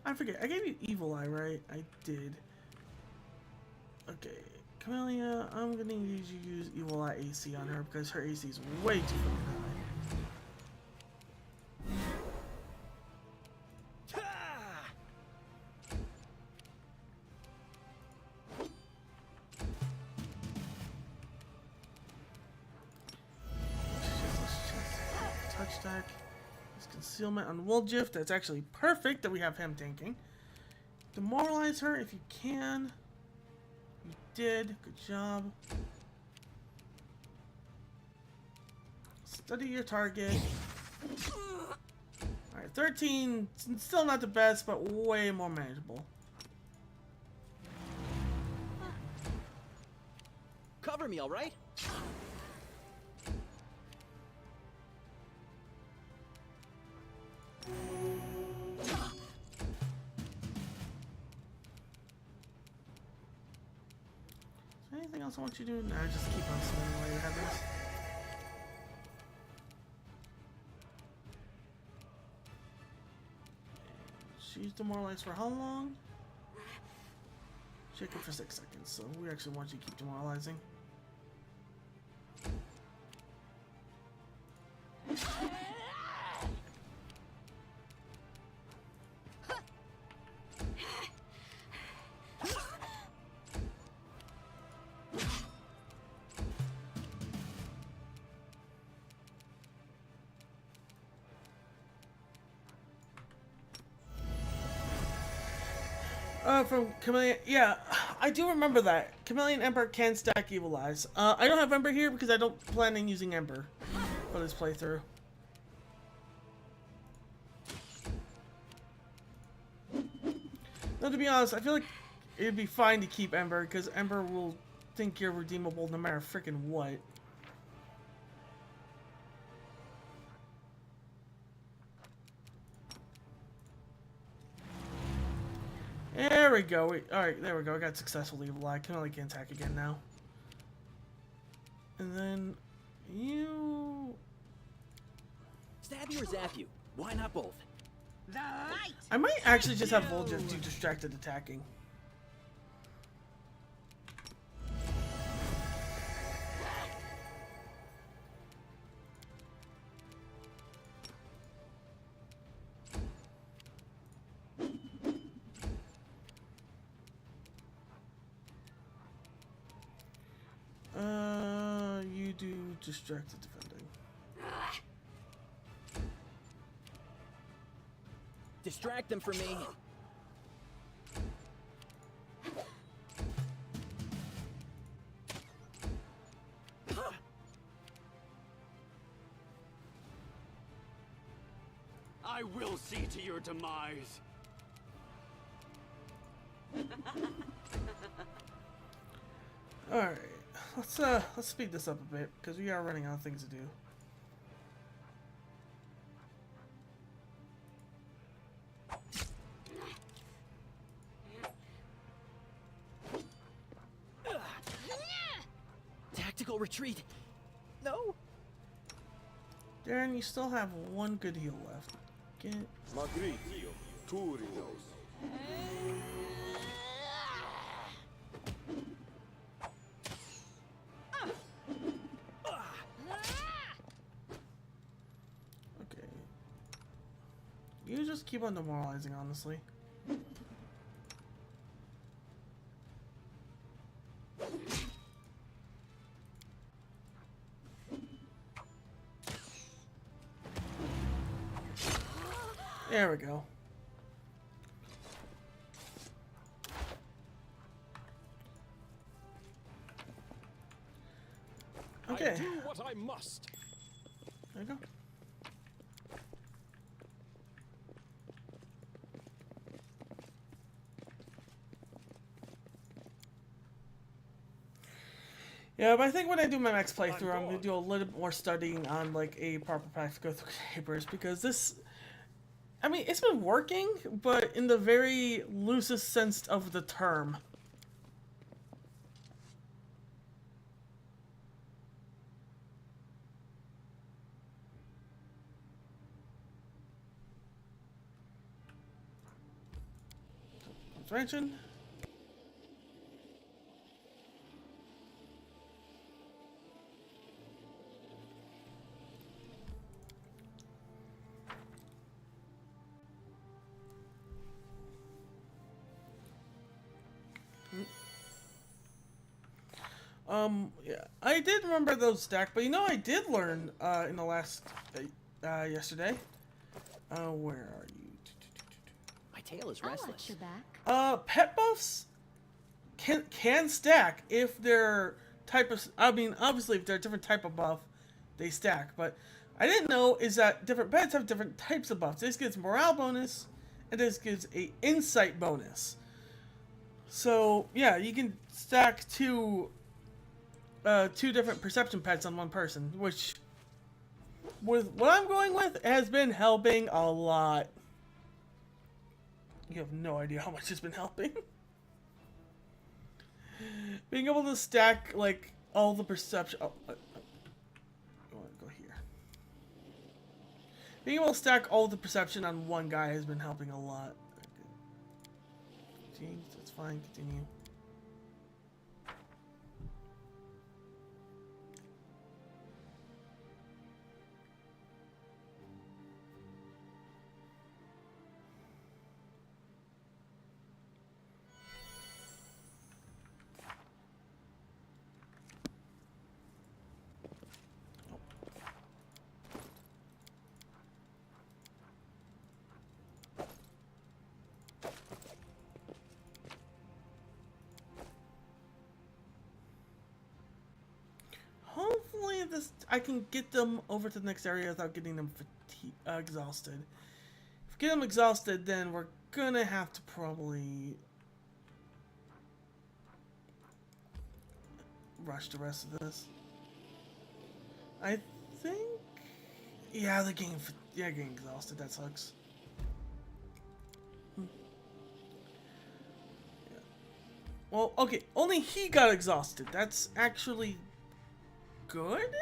A: I forget. I gave you Evil Eye, right? I did. Okay. Camellia, I'm gonna use Evil Eye AC on her because her AC is way too fucking high. Touch deck. This concealment on Woljif. That's actually perfect that we have him tanking. Demoralize her if you can. You did. Good job. Study your target. Alright, 13. Still not the best, but way more manageable.
H: Cover me, all right?
A: Anything else I want you to do? Nah, just keep on spinning while you have this. She's demoralized for how long? Check it for 6 seconds, so we actually want you to keep demoralizing. From Chameleon, yeah, I do remember that. Chameleon Ember can stack Evil Eyes. I don't have Ember here because I don't plan on using Ember for this playthrough. No, to be honest, I feel like it'd be fine to keep Ember because Ember will think you're redeemable no matter freaking what. There we go. Alright, there we go. I got successful Evil Eye. Can attack again now. And then you
H: Stab you or zap you? Why not both?
G: The light.
A: I might actually just have Vol'jin do distracted attacking. You do distracted defending.
H: Distract them for me.
B: I will see to your demise.
A: Alright, let's speed this up a bit because we are running out of things to do.
H: Tactical retreat. No.
A: Darren, you still have one good heal left. Get
I: Magritio, Turinos.
A: okay. You just keep on demoralizing, honestly. There we go. Okay.
I: I do what I must.
A: There you go. Yeah, but I think when I do my next playthrough, I'm gonna do a little bit more studying on like a proper path to go through Kenebras because this, I mean, it's been working, but in the very loosest sense of the term. expansion. Yeah, I did remember those stack, but you know, I did learn, in the last, yesterday. Where are you?
H: My tail is
F: I'll
H: restless.
F: watch your back.
A: Pet buffs can stack if they're type of, I mean, obviously if they're a different type of buff, they stack, but I didn't know is that different pets have different types of buffs. This gives morale bonus, and this gives a insight bonus. So, yeah, you can stack two different perception pets on one person, which, with what I'm going with, has been helping a lot. You have no idea how much it's been helping. Being able to stack, like, all the perception... Oh, I want to go here. Being able to stack all the perception on one guy has been helping a lot. Jeez, that's fine, continue. Hopefully I can get them over to the next area without getting them exhausted. If I get them exhausted, then we're gonna have to probably rush the rest of this. I think, yeah, they're getting exhausted. That sucks. Yeah. Well, okay, only he got exhausted. That's actually good,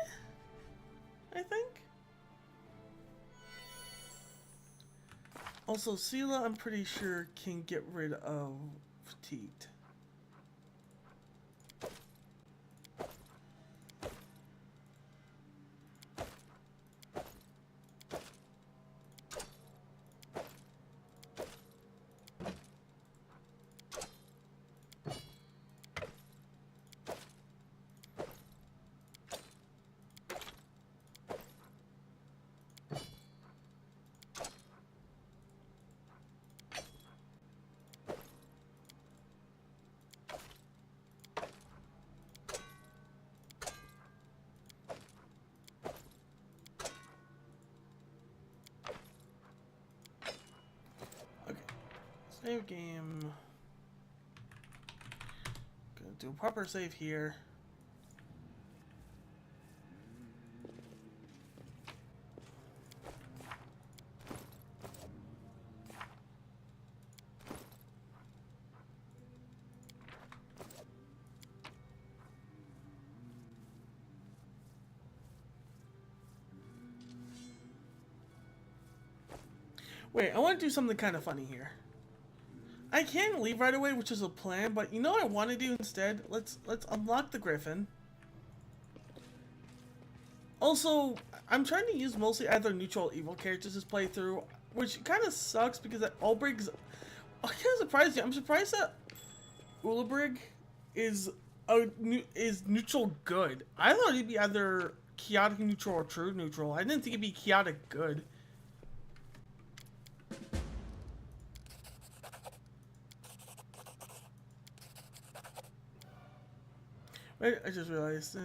A: I think. Also, Sela, I'm pretty sure, can get rid of fatigued. Save game. Gonna do a proper save here. Wait, I want to do something kind of funny here. I can leave right away, which is a plan, but you know what I want to do instead? Let's unlock the Griffin. Also, I'm trying to use mostly either neutral or evil characters this playthrough, which kind of sucks because that Ulbrig's... I kind of surprised you. I'm surprised that Ulbrich is neutral good. I thought he'd be either chaotic neutral or true neutral. I didn't think he'd be chaotic good. Wait, I just realized.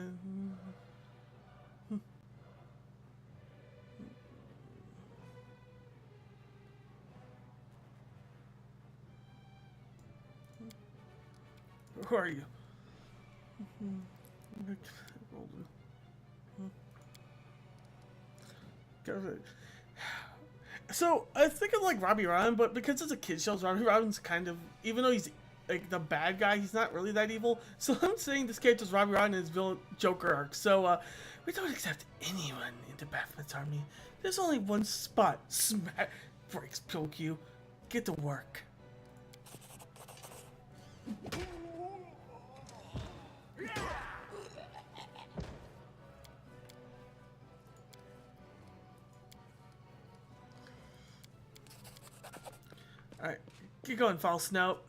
A: Who are you? So I think of like Robbie Robin, but because it's a kid show, Robbie Robin's kind of, even though he's like the bad guy, he's not really that evil. So I'm saying this character's Robbie Robin in his villain Joker arc. So we don't accept anyone into Baphomet's army. There's only one spot. Smack breaks Pilq. Get to work. Get going, Foul Snout.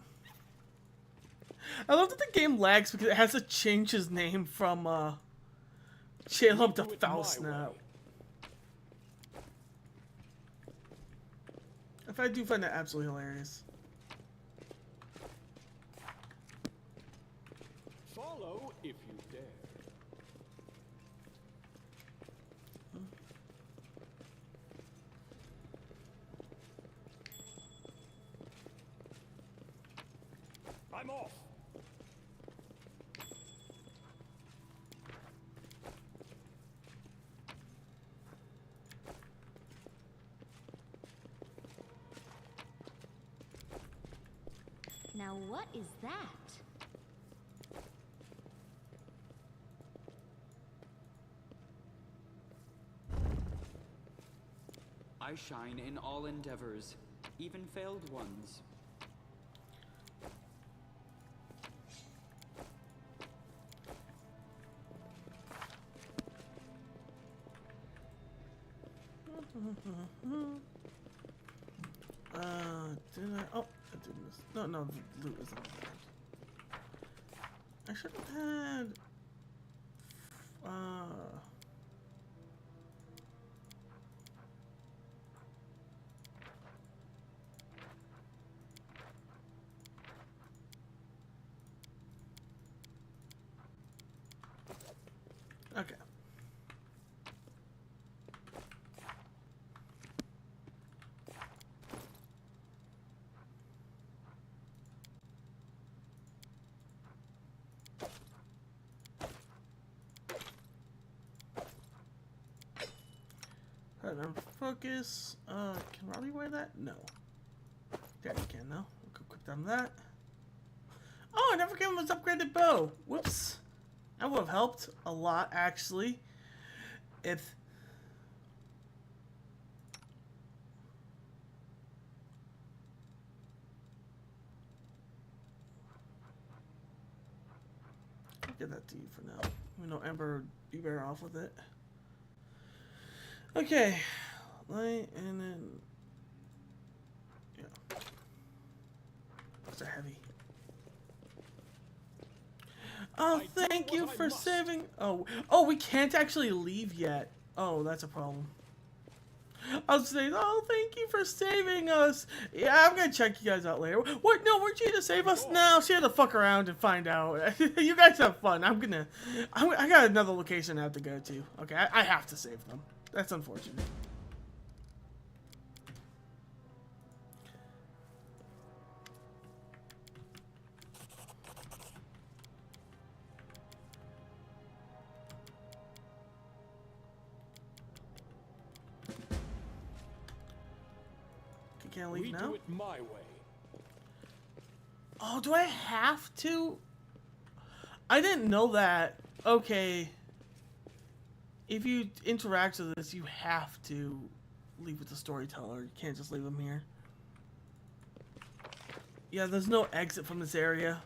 A: I love that the game lags because it has to change his name from Caleb to Foul Snout. If I do find that absolutely hilarious.
I: Follow if you dare. I'm off.
F: Now what is that?
E: I shine in all endeavors, even failed ones.
A: Did I? Oh, I did miss. No, no, the loot isn't bad. I should have had. Okay. Alright, focus. Can Robbie wear that? No. Yeah, you can now. We'll quick down that. Oh, I never gave him his upgraded bow. Whoops. That would have helped a lot, actually. If... I'll give that to you for now. We know Ember would be better off with it. Okay. Light and then... Yeah. Those are heavy. Oh, thank you for saving... Oh, we can't actually leave yet. Oh, that's a problem. I was saying, oh, thank you for saving us. Yeah, I'm gonna check you guys out later. What? No, weren't you to save us? No, she had to fuck around and find out. You guys have fun. I got another location I have to go to. Okay, I have to save them. That's unfortunate. Can't leave now?
I: We do it my way.
A: Oh, do I have to? I didn't know that. Okay. If you interact with this, you have to leave with the storyteller. You can't just leave them here. Yeah, there's no exit from this area.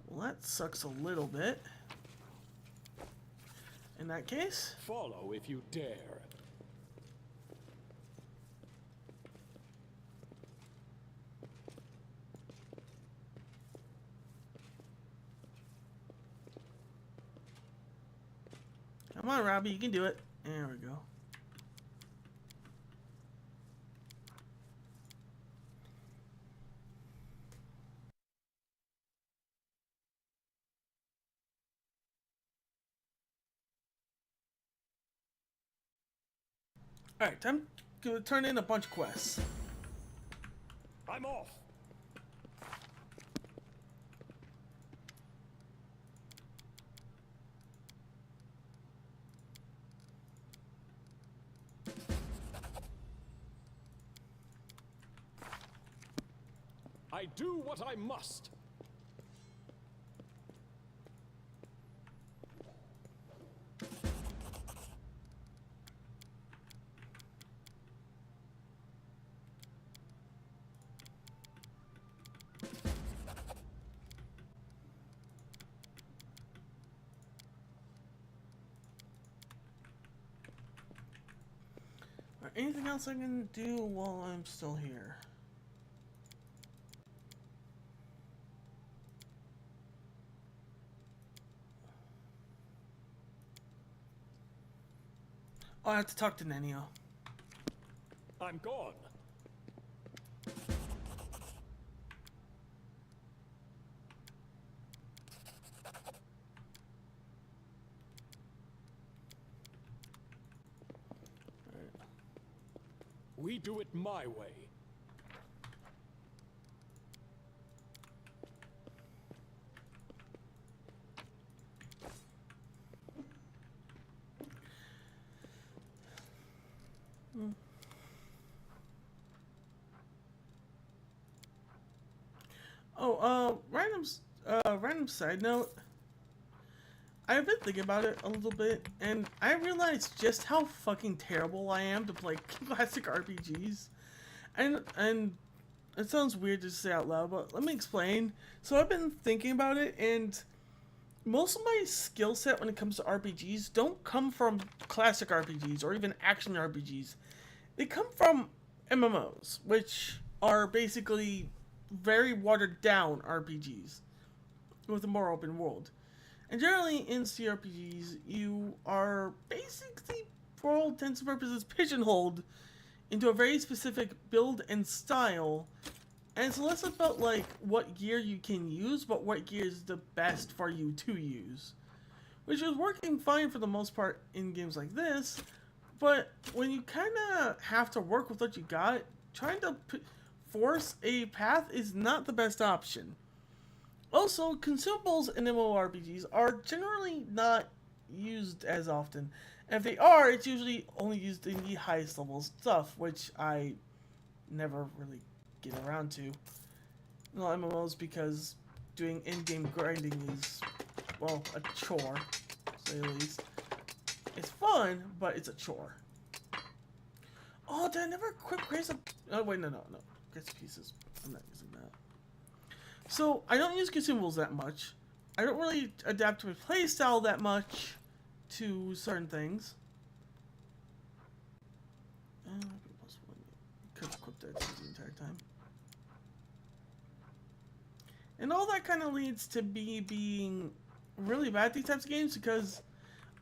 A: Well, that sucks a little bit. In that case,
I: follow if you dare.
A: Come on, Robbie, you can do it. There we go. Alright, time to turn in a bunch of quests.
I: I'm off. I do what I must.
A: anything else I can do while I'm still here? Oh, I have to talk to Nenio.
I: I'm gone. We do it my way.
A: Oh, random side note. I've been thinking about it a little bit, and I realized just how fucking terrible I am to play classic RPGs. And it sounds weird to say out loud, but let me explain. So I've been thinking about it, and most of my skill set when it comes to RPGs don't come from classic RPGs or even action RPGs. They come from MMOs, which are basically very watered down RPGs with a more open world. And generally in CRPGs, you are basically, for all intents and purposes, pigeonholed into a very specific build and style. And it's less about like what gear you can use, but what gear is the best for you to use. Which is working fine for the most part in games like this, but when you kind of have to work with what you got, trying to force a path is not the best option. Also, consumables in MMORPGs are generally not used as often. And if they are, it's usually only used in the highest level stuff, which I never really get around to. No MMOs, because doing in-game grinding is, well, a chore, to say the least. It's fun, but it's a chore. Oh, did I never equip Grace? Oh, wait, no. Grace pieces. I'm not using that. So, I don't use consumables that much. I don't really adapt to my playstyle that much to certain things. Could equip that the entire time. And all that kind of leads to me being really bad at these types of games because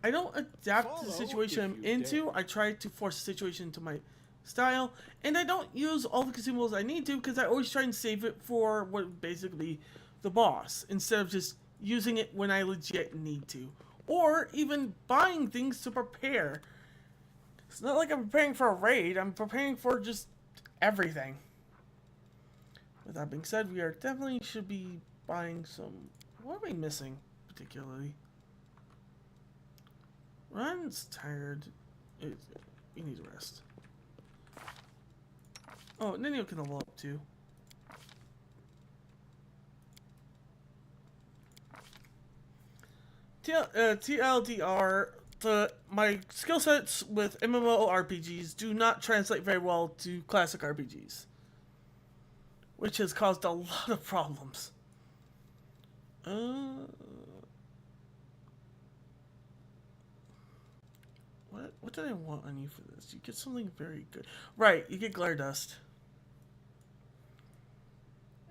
A: I don't adapt to the situation I'm into. I try to force the situation into my style, and I don't use all the consumables I need to because I always try and save it for what basically the boss instead of just using it when I legit need to, or even buying things to prepare. It's not like I'm preparing for a raid. I'm preparing for just everything. With that being said, we are definitely should be buying some. What are we missing particularly? Ron's tired. You need a rest. Oh, Nenio can level up too. TLDR, my skill sets with MMORPGs do not translate very well to classic RPGs, which has caused a lot of problems. What did I want on you for this? You get something very good. Right, you get glare dust.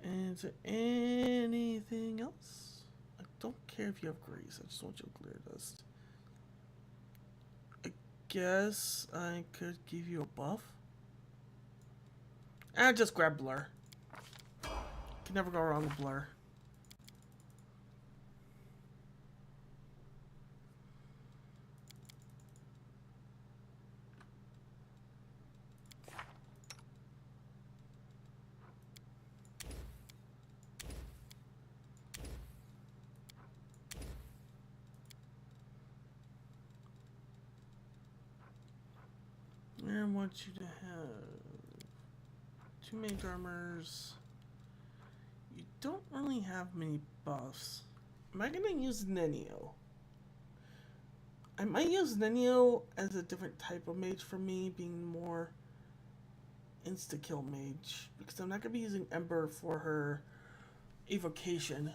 A: And is there anything else? I don't care if you have grace. I just want your glare dust. I guess I could give you a buff. And just grab blur. Can never go wrong with blur. I want you to have 2 mage armors. You don't really have many buffs. Am I gonna use Nenio? I might use Nenio as a different type of mage for me, being more insta-kill mage. Because I'm not gonna be using Ember for her evocation.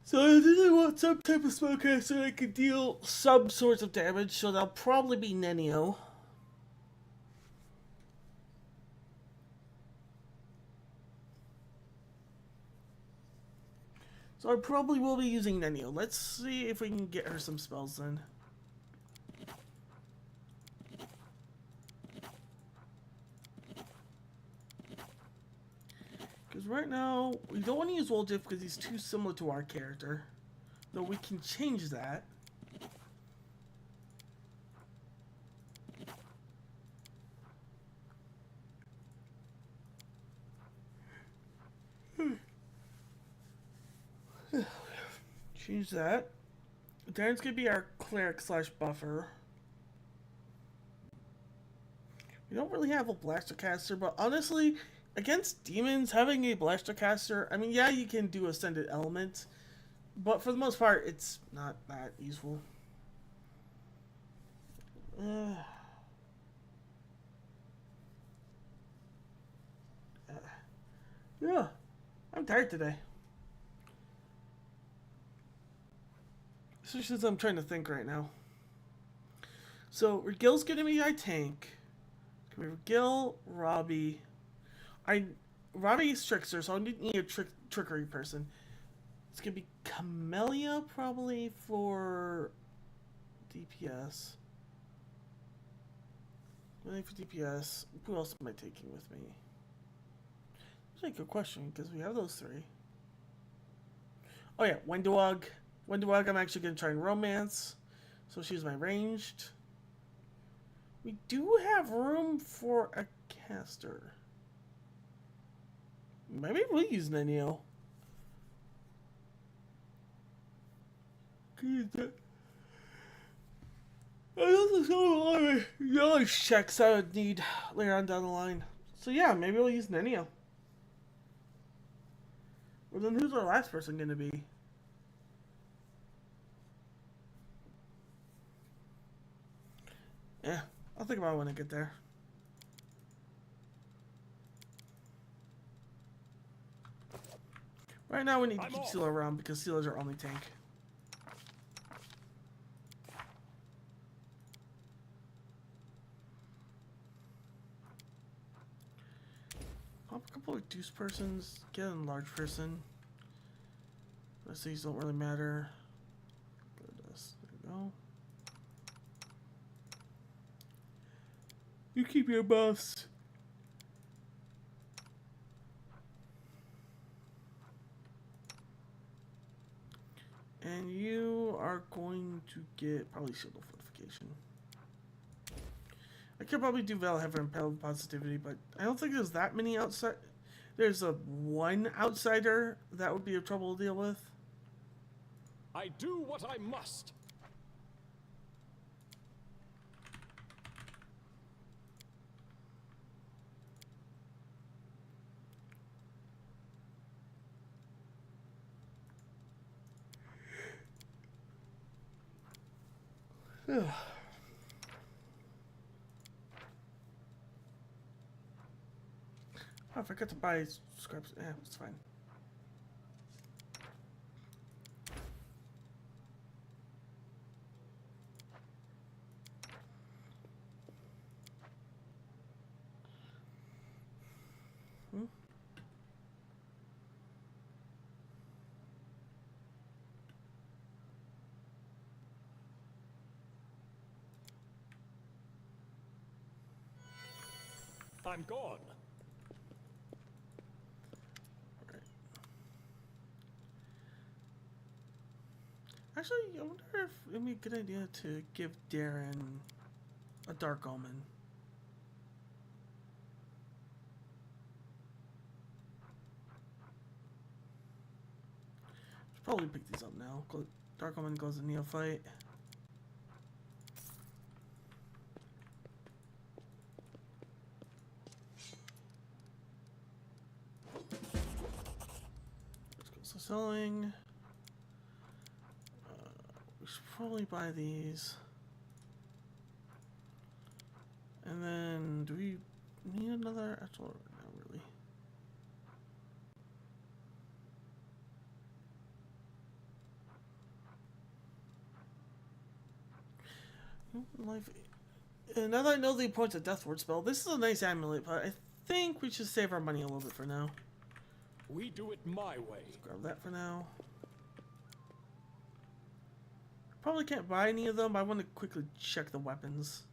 A: So I really want some type of spellcaster that can deal some sorts of damage, so that'll probably be Nenio. So I probably will be using Nenio. Let's see if we can get her some spells then. Because right now, we don't want to use Woljif because he's too similar to our character. Though we can change that. Change that. Darren's gonna be our cleric slash buffer. We don't really have a blaster caster, but honestly, against demons, having a blaster caster, I mean, yeah, you can do ascended elements, but for the most part, it's not that useful. Yeah, I'm tired today. Especially since I'm trying to think right now. So, Regil's gonna be our tank. It's gonna be Regil, Robbie. Robbie's Trickster, so I need a trickery person. It's gonna be Camellia, probably, for DPS. Really for DPS. Who else am I taking with me? That's a good question, because we have those three. Oh yeah, Wendewog. Wendewog I'm actually going to try and romance. So she's my ranged. We do have room for a caster. Maybe we'll use Nenio. I also saw a lot of yellow checks I would need later on down the line. So yeah, maybe we'll use Nenio. Well then who's our last person going to be? Yeah, I'll think about it when I get there. Right now we need to keep Sealer around because Sealer's our only tank. Pop a couple of reduced persons, get a large person. Rest of these don't really matter. Go to this. There we go. You keep your buffs. And you are going to get probably shield of fortification. I could probably do Valheaven and Pale Positivity, but I don't think there's that many outside. There's a one outsider that would be a trouble to deal with.
I: I do what I must.
A: Oh, I forgot to buy scraps. Yeah, it's fine.
I: I'm gone.
A: Right. Actually, I wonder if it would be a good idea to give Darren a Dark Omen. Should probably pick these up now. Dark Omen goes to Neophyte. Selling. We should probably buy these. And then, do we need another? Actually, not really. Life. Now that I know the importance of Death Ward spell, this is a nice amulet, but I think we should save our money a little bit for now.
I: We do it my way.
A: Let's grab that for now. Probably can't buy any of them. I want to quickly check the weapons.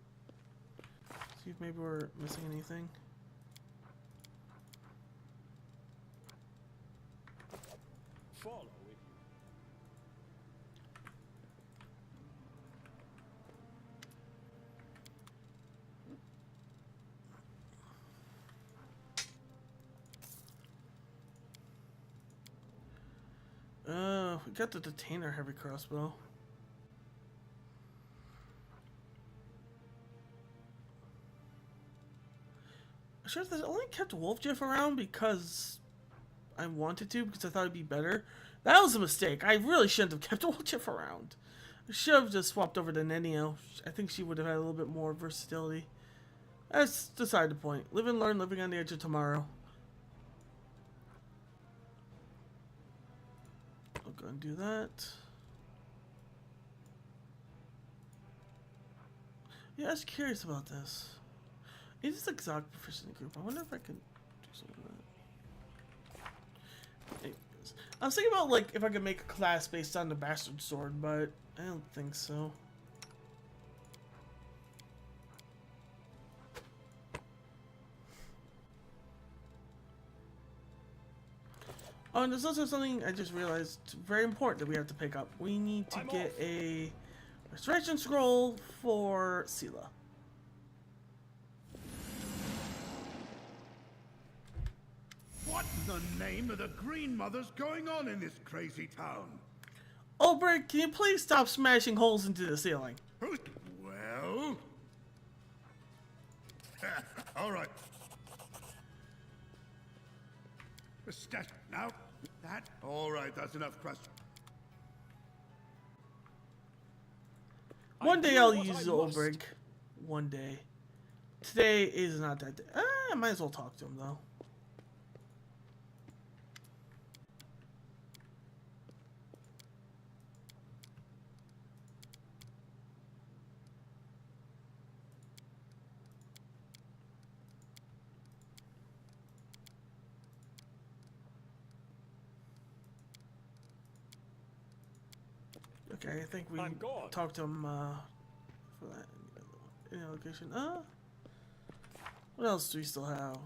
A: See if maybe we're missing anything.
I: Follow if
A: We got the Detainer heavy crossbow. Sure, they only kept Wolf Jiff around because I wanted to, because I thought it'd be better. That was a mistake. I really shouldn't have kept Wolf Jiff around. I should have just swapped over to Nenio. I think she would have had a little bit more versatility. That's beside the point. Live and learn, living on the edge of tomorrow. I'll go and do that. Yeah, I was curious about this. It is exotic proficiency group. I wonder if I can do something with that. Anyways, I was thinking about like if I could make a class based on the bastard sword, but I don't think so. Oh, and there's also something I just realized very important that we have to pick up. We need to get a restoration scroll for Sela.
J: What in the name of the Green Mother's going on in this crazy town?
A: Ulbrich, can you please stop smashing holes into the ceiling?
J: Well... all right. Now, that... All right, that's enough question.
A: One day I'll use Ulbrich. One day. Today is not that day. I might as well talk to him, though. Okay, I think we talked to him for that. Any location? What else do we still have?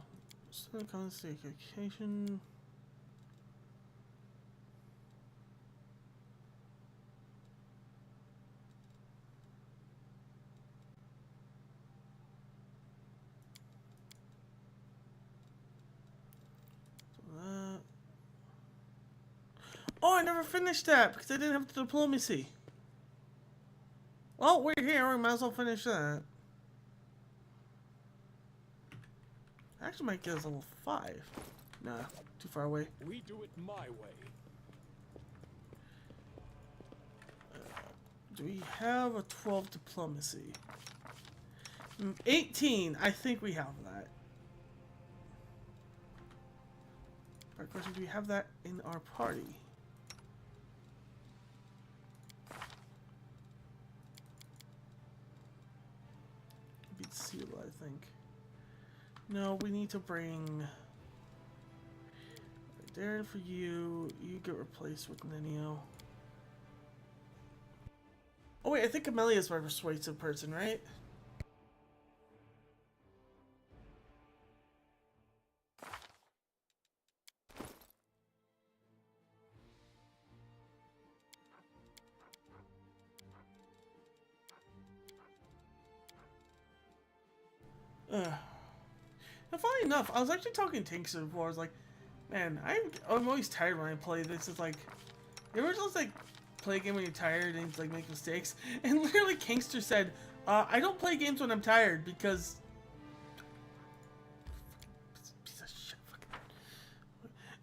A: Still constant occasion. Oh, I never finished that because I didn't have the diplomacy. Well, we're here. We might as well finish that. I actually might get us level 5. Nah, too far away.
I: we do it my way.
A: Do we have a 12 diplomacy? 18. I think we have that. Of course, do we have that in our party? Beat Sela, I think. No, we need to bring Darren for you. You get replaced with Nenio. Oh wait, I think Amelia is my persuasive person, right? Now, funny enough, I was actually talking to Tinkster before. I was like, man, I'm always tired when I play this. It's like, you ever just like play a game when you're tired and like make mistakes? And literally, Kinkster said, I don't play games when I'm tired because. Piece of shit,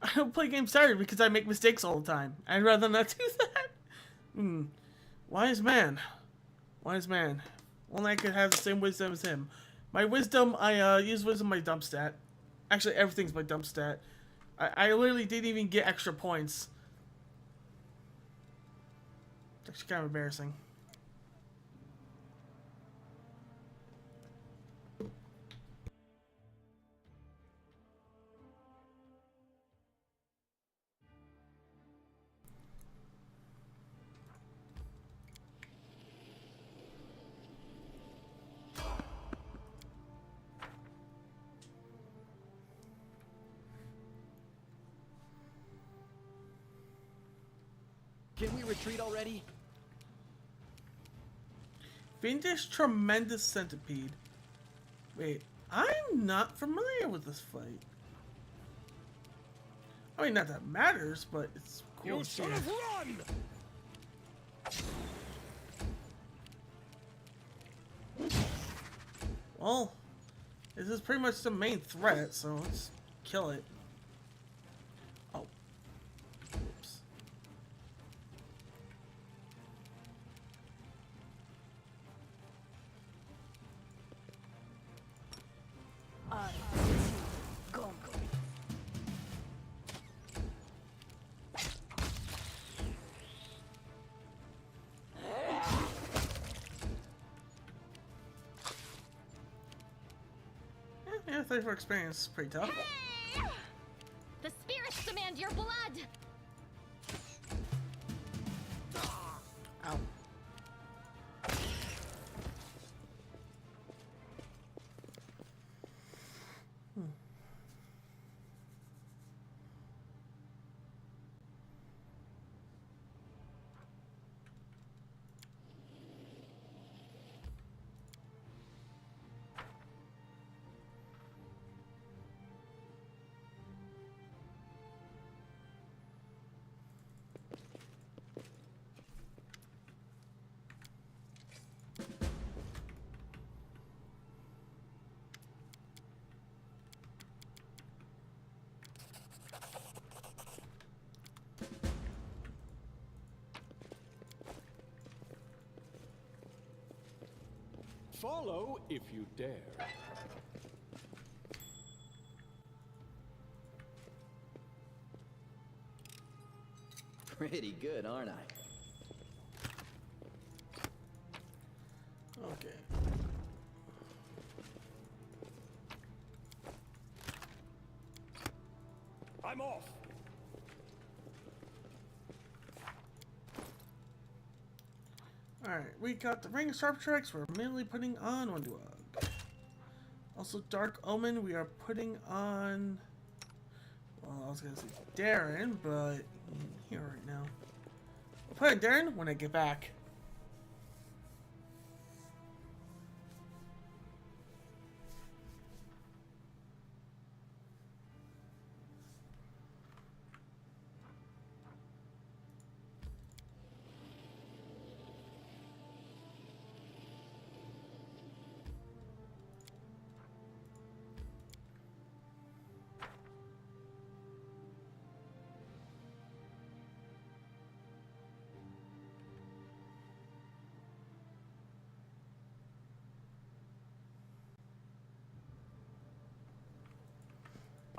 A: I don't play games tired because I make mistakes all the time. I'd rather not do that. Wise man. Wise man. Only I could have the same wisdom as him. My wisdom, I use wisdom my dump stat. Actually, everything's my dump stat. I literally didn't even get extra points. It's actually kind of embarrassing.
H: Can we retreat already?
A: Fiendish Tremendous Centipede. Wait, I'm not familiar with this fight. I mean, not that it matters, but it's cool.
I: You should have run!
A: Well, this is pretty much the main threat, so let's kill it. Oh. Oops. Yeah, thanks for experience. It's pretty tough.
F: The spirits demand your blood!
A: Ow.
I: Follow if you dare.
H: Pretty good, aren't I?
A: Okay.
I: I'm off.
A: Alright, we got the Ring of Sharp Tracks we're mainly putting on Wonduog. Also, Dark Omen we are putting on... Well, I was gonna say Darren, but he ain't here right now. I'll put on Darren when I get back.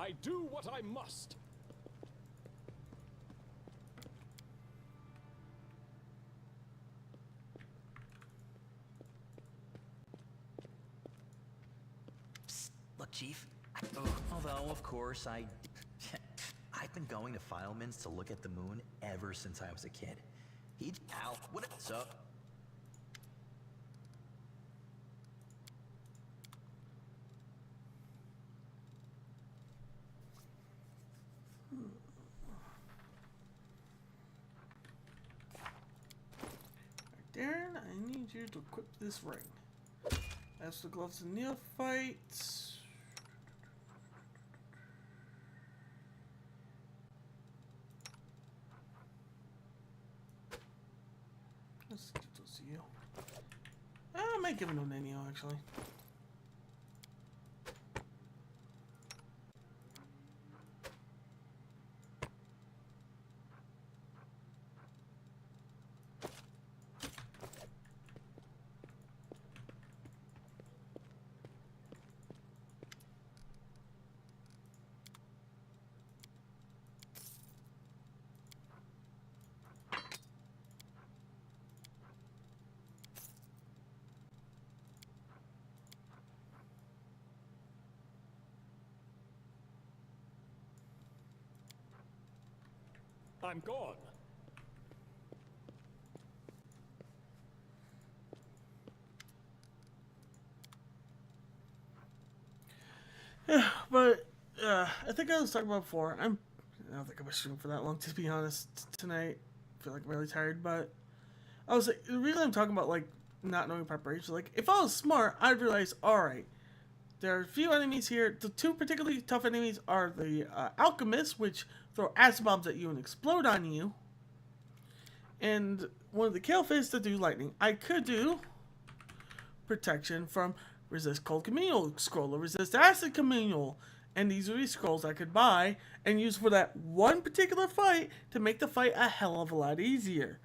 I: I do what I must.
K: Psst, look, Chief. Although, of course, I've been going to Fileman's to look at the moon ever since I was a kid. Al, what's up?
A: Darren, I need you to equip this ring. As the gloves of neophytes. Let's give those to you. I might give it to Nenio, actually.
I: I'm gone.
A: Yeah, but I think I was talking about before. I don't think I'm shooting for that long, to be honest, tonight. feel like I'm really tired, but I was like, the reason I'm talking about like not knowing preparation, like if I was smart, I'd realize, all right, there are a few enemies here. The two particularly tough enemies are the alchemists, which throw acid bombs at you and explode on you, and one of the kalefish that do lightning. I could do protection from resist cold communal scroll or resist acid communal, and these are these scrolls I could buy and use for that one particular fight to make the fight a hell of a lot easier.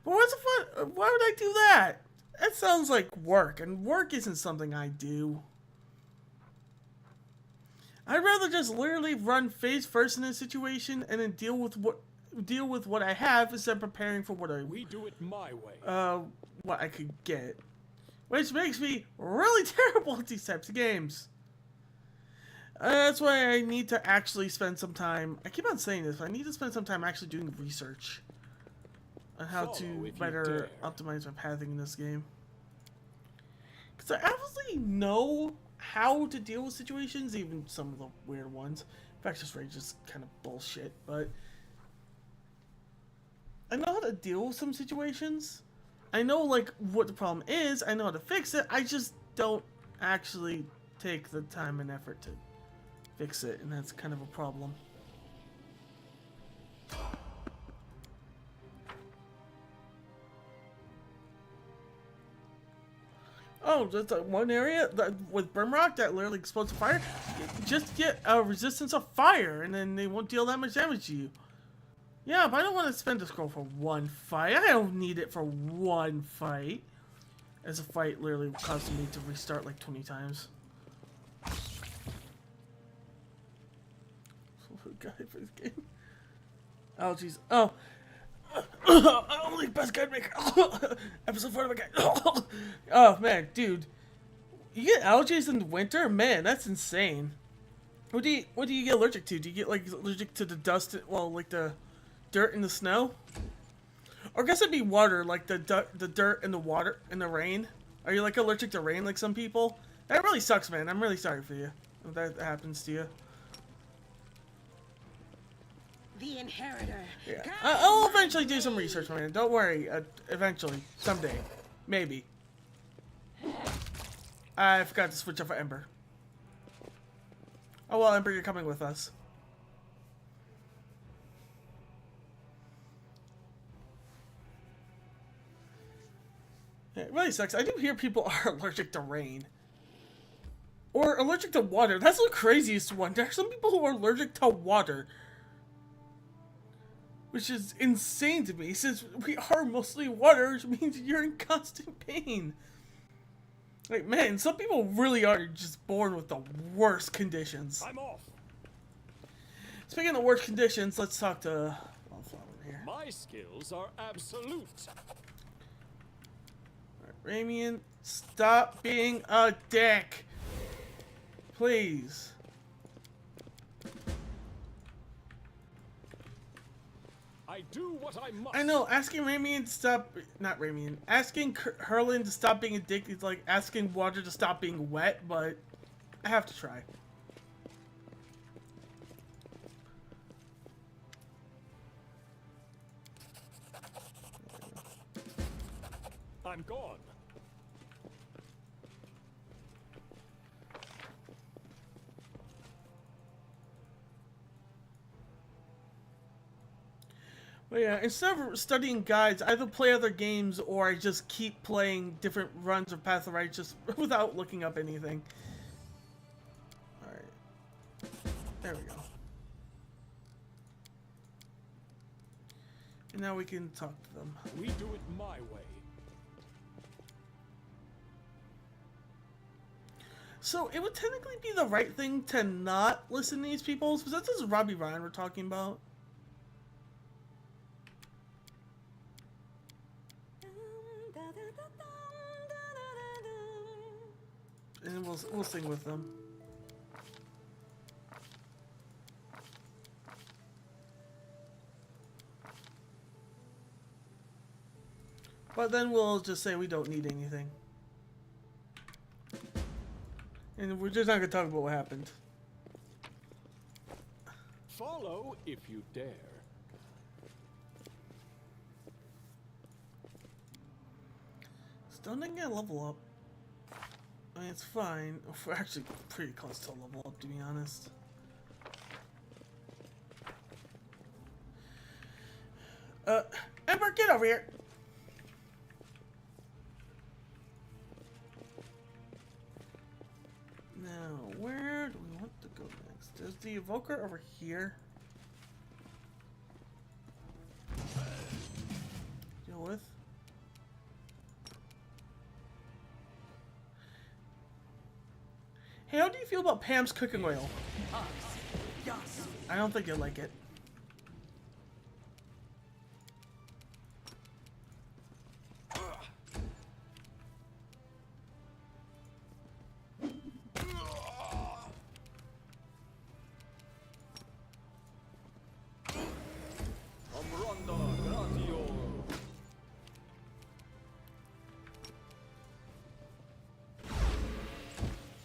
A: But what's the fun? Why would I do that? That sounds like work, and work isn't something I do. I'd rather just literally run face first in a situation and then deal with what I have instead of preparing for
I: We do it my way.
A: What I could get. Which makes me really terrible at these types of games. That's why I need to actually spend some time. I keep on saying this, but I need to spend some time actually doing research on how to better optimize my pathing in this game. Because I obviously know how to deal with situations, even some of the weird ones. Infectious Rage is kind of bullshit, but I know how to deal with some situations. I know like what the problem is. I know how to fix it. I just don't actually take the time and effort to fix it, and that's kind of a problem. Oh, that's one area that, with Brimrock that literally explodes fire. Just get a resistance of fire, and then they won't deal that much damage to you. Yeah, but I don't want to spend a scroll for one fight. I don't need it for one fight. As a fight literally caused me to restart like 20 times. Guy for this game. Oh jeez. Oh. Only best guide maker. Episode 4 of my guide. Oh man, dude. You get allergies in the winter? Man, that's insane. What do you get allergic to? Do you get like allergic to the dust, well, like the dirt and the snow? Or I guess it'd be water, like the dirt and the water and the rain. Are you like allergic to rain like some people? That really sucks, man. I'm really sorry for you if that happens to you.
G: The inheritor.
A: Yeah. I'll eventually do some research, man. Don't worry. Eventually. Someday. Maybe. I forgot to switch up for Ember. Oh well, Ember, you're coming with us. Yeah, it really sucks. I do hear people are allergic to rain. Or allergic to water. That's the craziest one. There are some people who are allergic to water. Which is insane to me, since we are mostly water, which means you're in constant pain. Like, man, some people really are just born with the worst conditions.
I: I'm off.
A: Speaking of worst conditions, let's talk to Wildflower here.
I: My skills are absolute.
A: Alright, Ramian, stop being a dick. Please.
I: I do what I must.
A: I know, asking Ramian to stop, not Ramian, asking Herlin to stop being a dick is like asking water to stop being wet, but I have to try.
I: I'm gone.
A: But yeah, instead of studying guides, I either play other games or I just keep playing different runs of Path of Righteous without looking up anything. Alright. There we go. And now we can talk to them.
I: We do it my way.
A: So, it would technically be the right thing to not listen to these people, because this is Robbie Ryan we're talking about. And we'll sing with them. But then we'll just say we don't need anything. And we're just not going to talk about what happened.
I: Follow if you dare.
A: don't think I level up. I mean, it's fine. We're actually pretty close to a level up, to be honest. Ember, get over here! Now, where do we want to go next? There's the evoker over here. Deal with. Hey, how do you feel about Pam's cooking oil? I don't think you'll like it.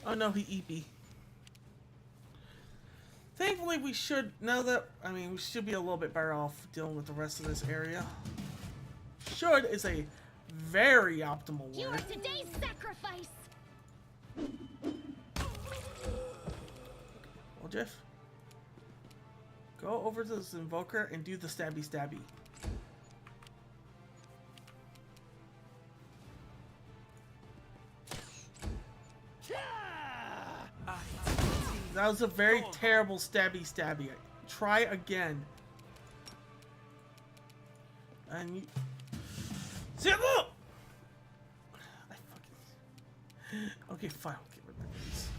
A: Oh no, he EP. Thankfully, we should, now that, I mean, we should be a little bit better off dealing with the rest of this area. Should is a very optimal word.
F: You are today's sacrifice!
A: Well, Jeff, go over to this invoker and do the stabby stabby. That was a very terrible stabby stabby. Try again. And you... Zip up! I fucking... Okay, fine. I'll get rid of this.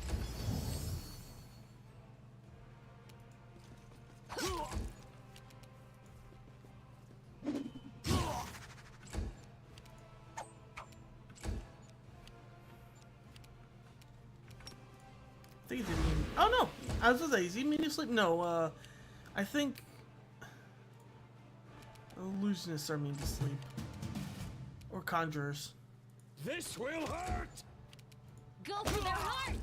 A: I think he didn't even... Oh no! I was gonna say, is he immediately asleep? No, I think... illusionists are mean to sleep. Or conjurers.
I: This will hurt!
F: Go for their hearts!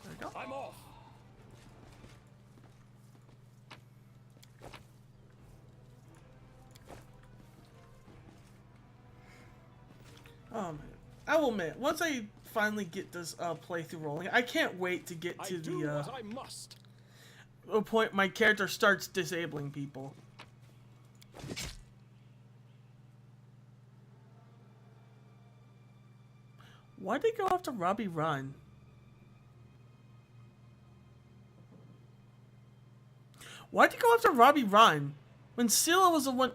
A: There we go.
I: I'm off!
A: Oh man, I will admit, once I finally get this playthrough rolling, I can't wait to get to the point my character starts disabling people. Why'd they go after Robbie Run? Why'd they go after Robbie Run when Scylla was the one?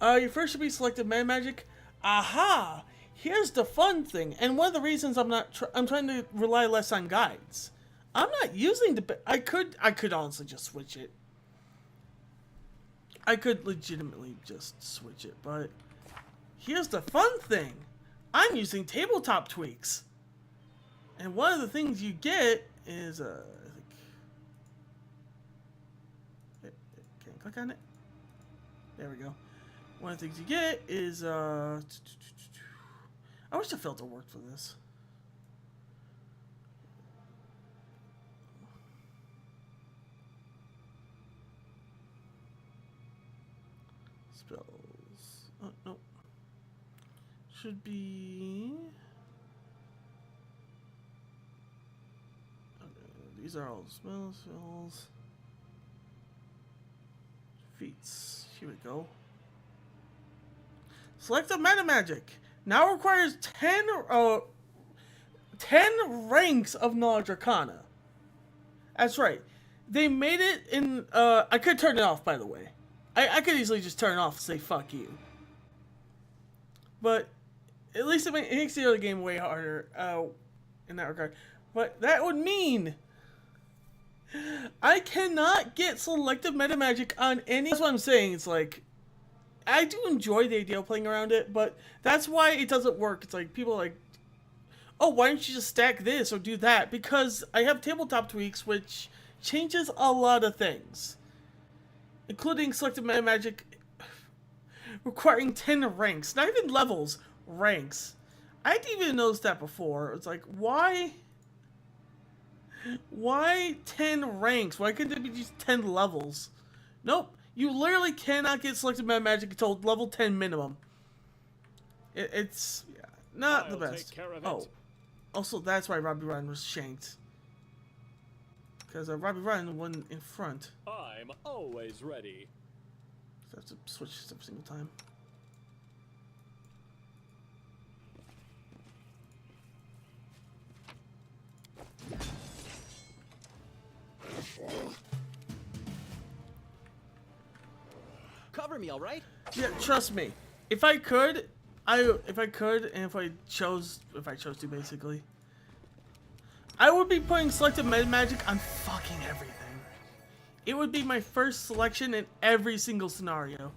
A: You first should be selected Mana Magic. Aha! Here's the fun thing, and one of the reasons I'm trying to rely less on guides. I'm not using the. I could honestly just switch it. I could legitimately just switch it, but here's the fun thing. I'm using tabletop tweaks, and one of the things you get is I think. Can I click on it? There we go. One of the things you get is, I wish the filter worked for this. Spells. Oh, no. Should be... Okay, these are all spells. Feats. Here we go. Select the Mana Magic. Now requires 10 ranks of Knowledge Arcana. That's right. They made it in... I could turn it off, by the way. I could easily just turn it off and say, fuck you. But at least it makes the other game way harder in that regard. But that would mean... I cannot get selective Meta Magic on any... That's what I'm saying. It's like... I do enjoy the idea of playing around it, but that's why it doesn't work. It's like, people are like, oh, why don't you just stack this or do that? Because I have tabletop tweaks, which changes a lot of things. Including selective Mana Magic requiring 10 ranks. Not even levels, ranks. I'd even noticed that before. It's like, why 10 ranks? Why couldn't it be just 10 levels? Nope. You literally cannot get selected meta magic until level 10 minimum. It's not the best. Oh, also that's why Robbie Ryan was shanked. Because Robbie Ryan won in front.
I: I'm always ready.
A: So I have to switch every single time.
H: Cover me, all right?
A: Yeah, trust me. If I could, and if I chose to, basically, I would be putting selective meta magic on fucking everything. It would be my first selection in every single scenario,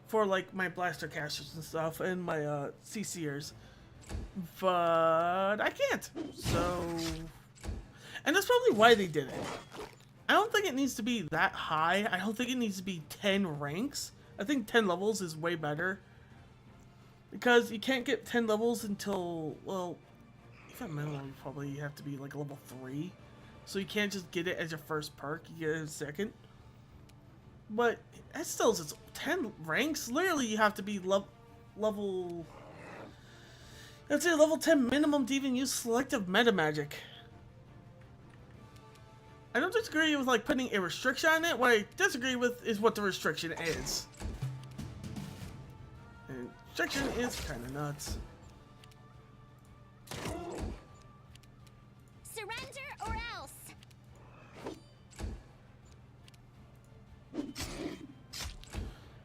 A: for like my blaster casters and stuff, and my CCers. But I can't. So, and that's probably why they did it. I don't think it needs to be that high. I don't think it needs to be 10 ranks. I think 10 levels is way better. Because you can't get 10 levels until, well, even minimum, you probably have to be like level 3. So you can't just get it as your first perk, you get it as second. But that still is 10 ranks. Literally, you have to be level... I'd say level 10 minimum to even use selective meta magic. I don't disagree with like putting a restriction on it. What I disagree with is what the restriction is. And restriction is kind of nuts.
F: Surrender or else.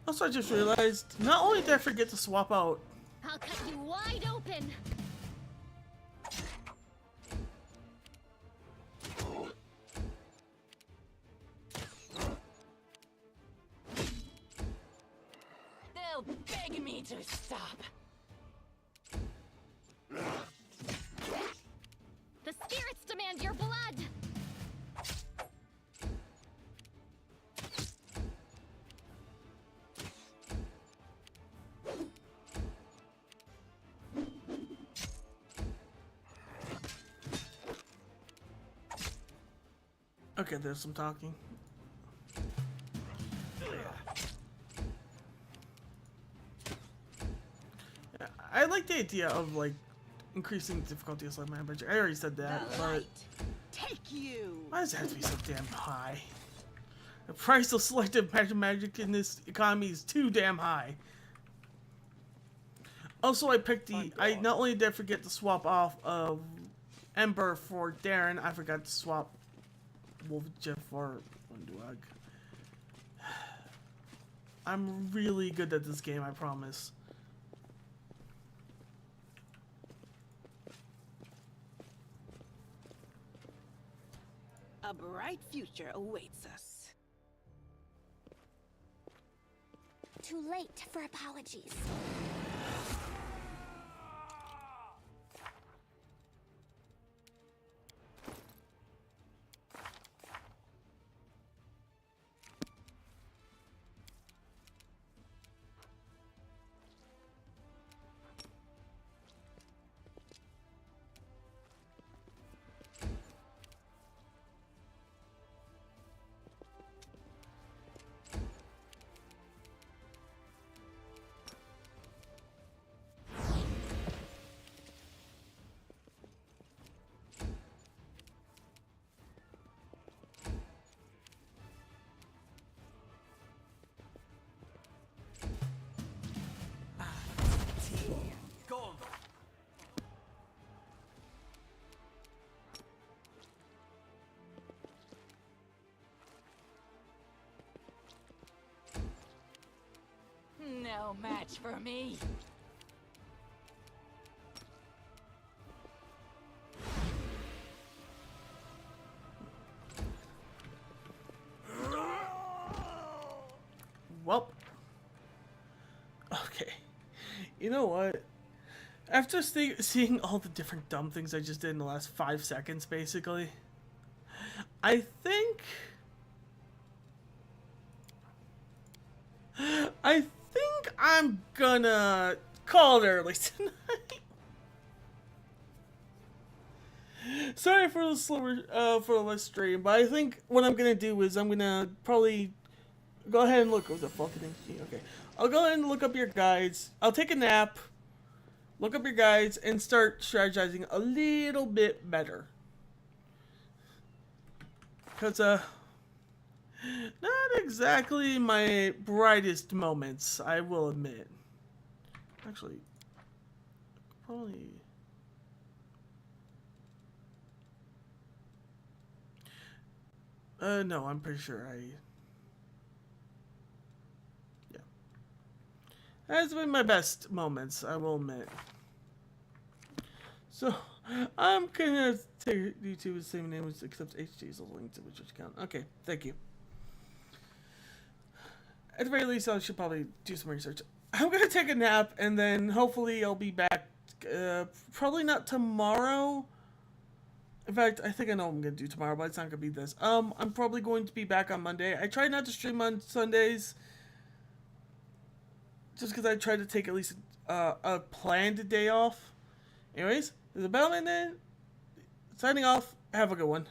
A: Also, I just realized, not only did I forget to swap out...
F: I'll cut you wide open.
C: They'll beg me to stop.
F: The spirits demand your blood.
A: Okay, there's some talking. Yeah, I like the idea of like increasing the difficulty of slime magic. I already said that, but
G: Take you.
A: why does it have to be so damn high? The price of selective magic in this economy is too damn high. Also, I picked the. I not only did I forget to swap off of Ember for Darren, I forgot to swap Wolf Jeff for Wunduag. I'm really good at this game, I promise.
G: A bright future awaits us.
F: Too late for apologies.
C: No match for me.
A: Well, okay. You know what? After seeing all the different dumb things I just did in the last 5 seconds, basically, I think I'm gonna call it early tonight. Sorry for the slower, for the stream, but I think what I'm gonna do is I'm gonna probably go ahead and look over the fucking thing. Okay, I'll go ahead and look up your guides. I'll take a nap, look up your guides, and start strategizing a little bit better. Cause not exactly my brightest moments, I will admit. Actually, probably. No, I'm pretty sure yeah. That's been my best moments, I will admit. So, I'm gonna take YouTube the same name as except HG is a link to which account. Okay, thank you. At the very least, I should probably do some research. I'm gonna take a nap, and then hopefully I'll be back, probably not tomorrow. In fact, I think I know what I'm going to do tomorrow, but it's not going to be this. I'm probably going to be back on Monday. I try not to stream on Sundays, just because I try to take at least a planned day off. Anyways, there's a Bellman then. Signing off. Have a good one.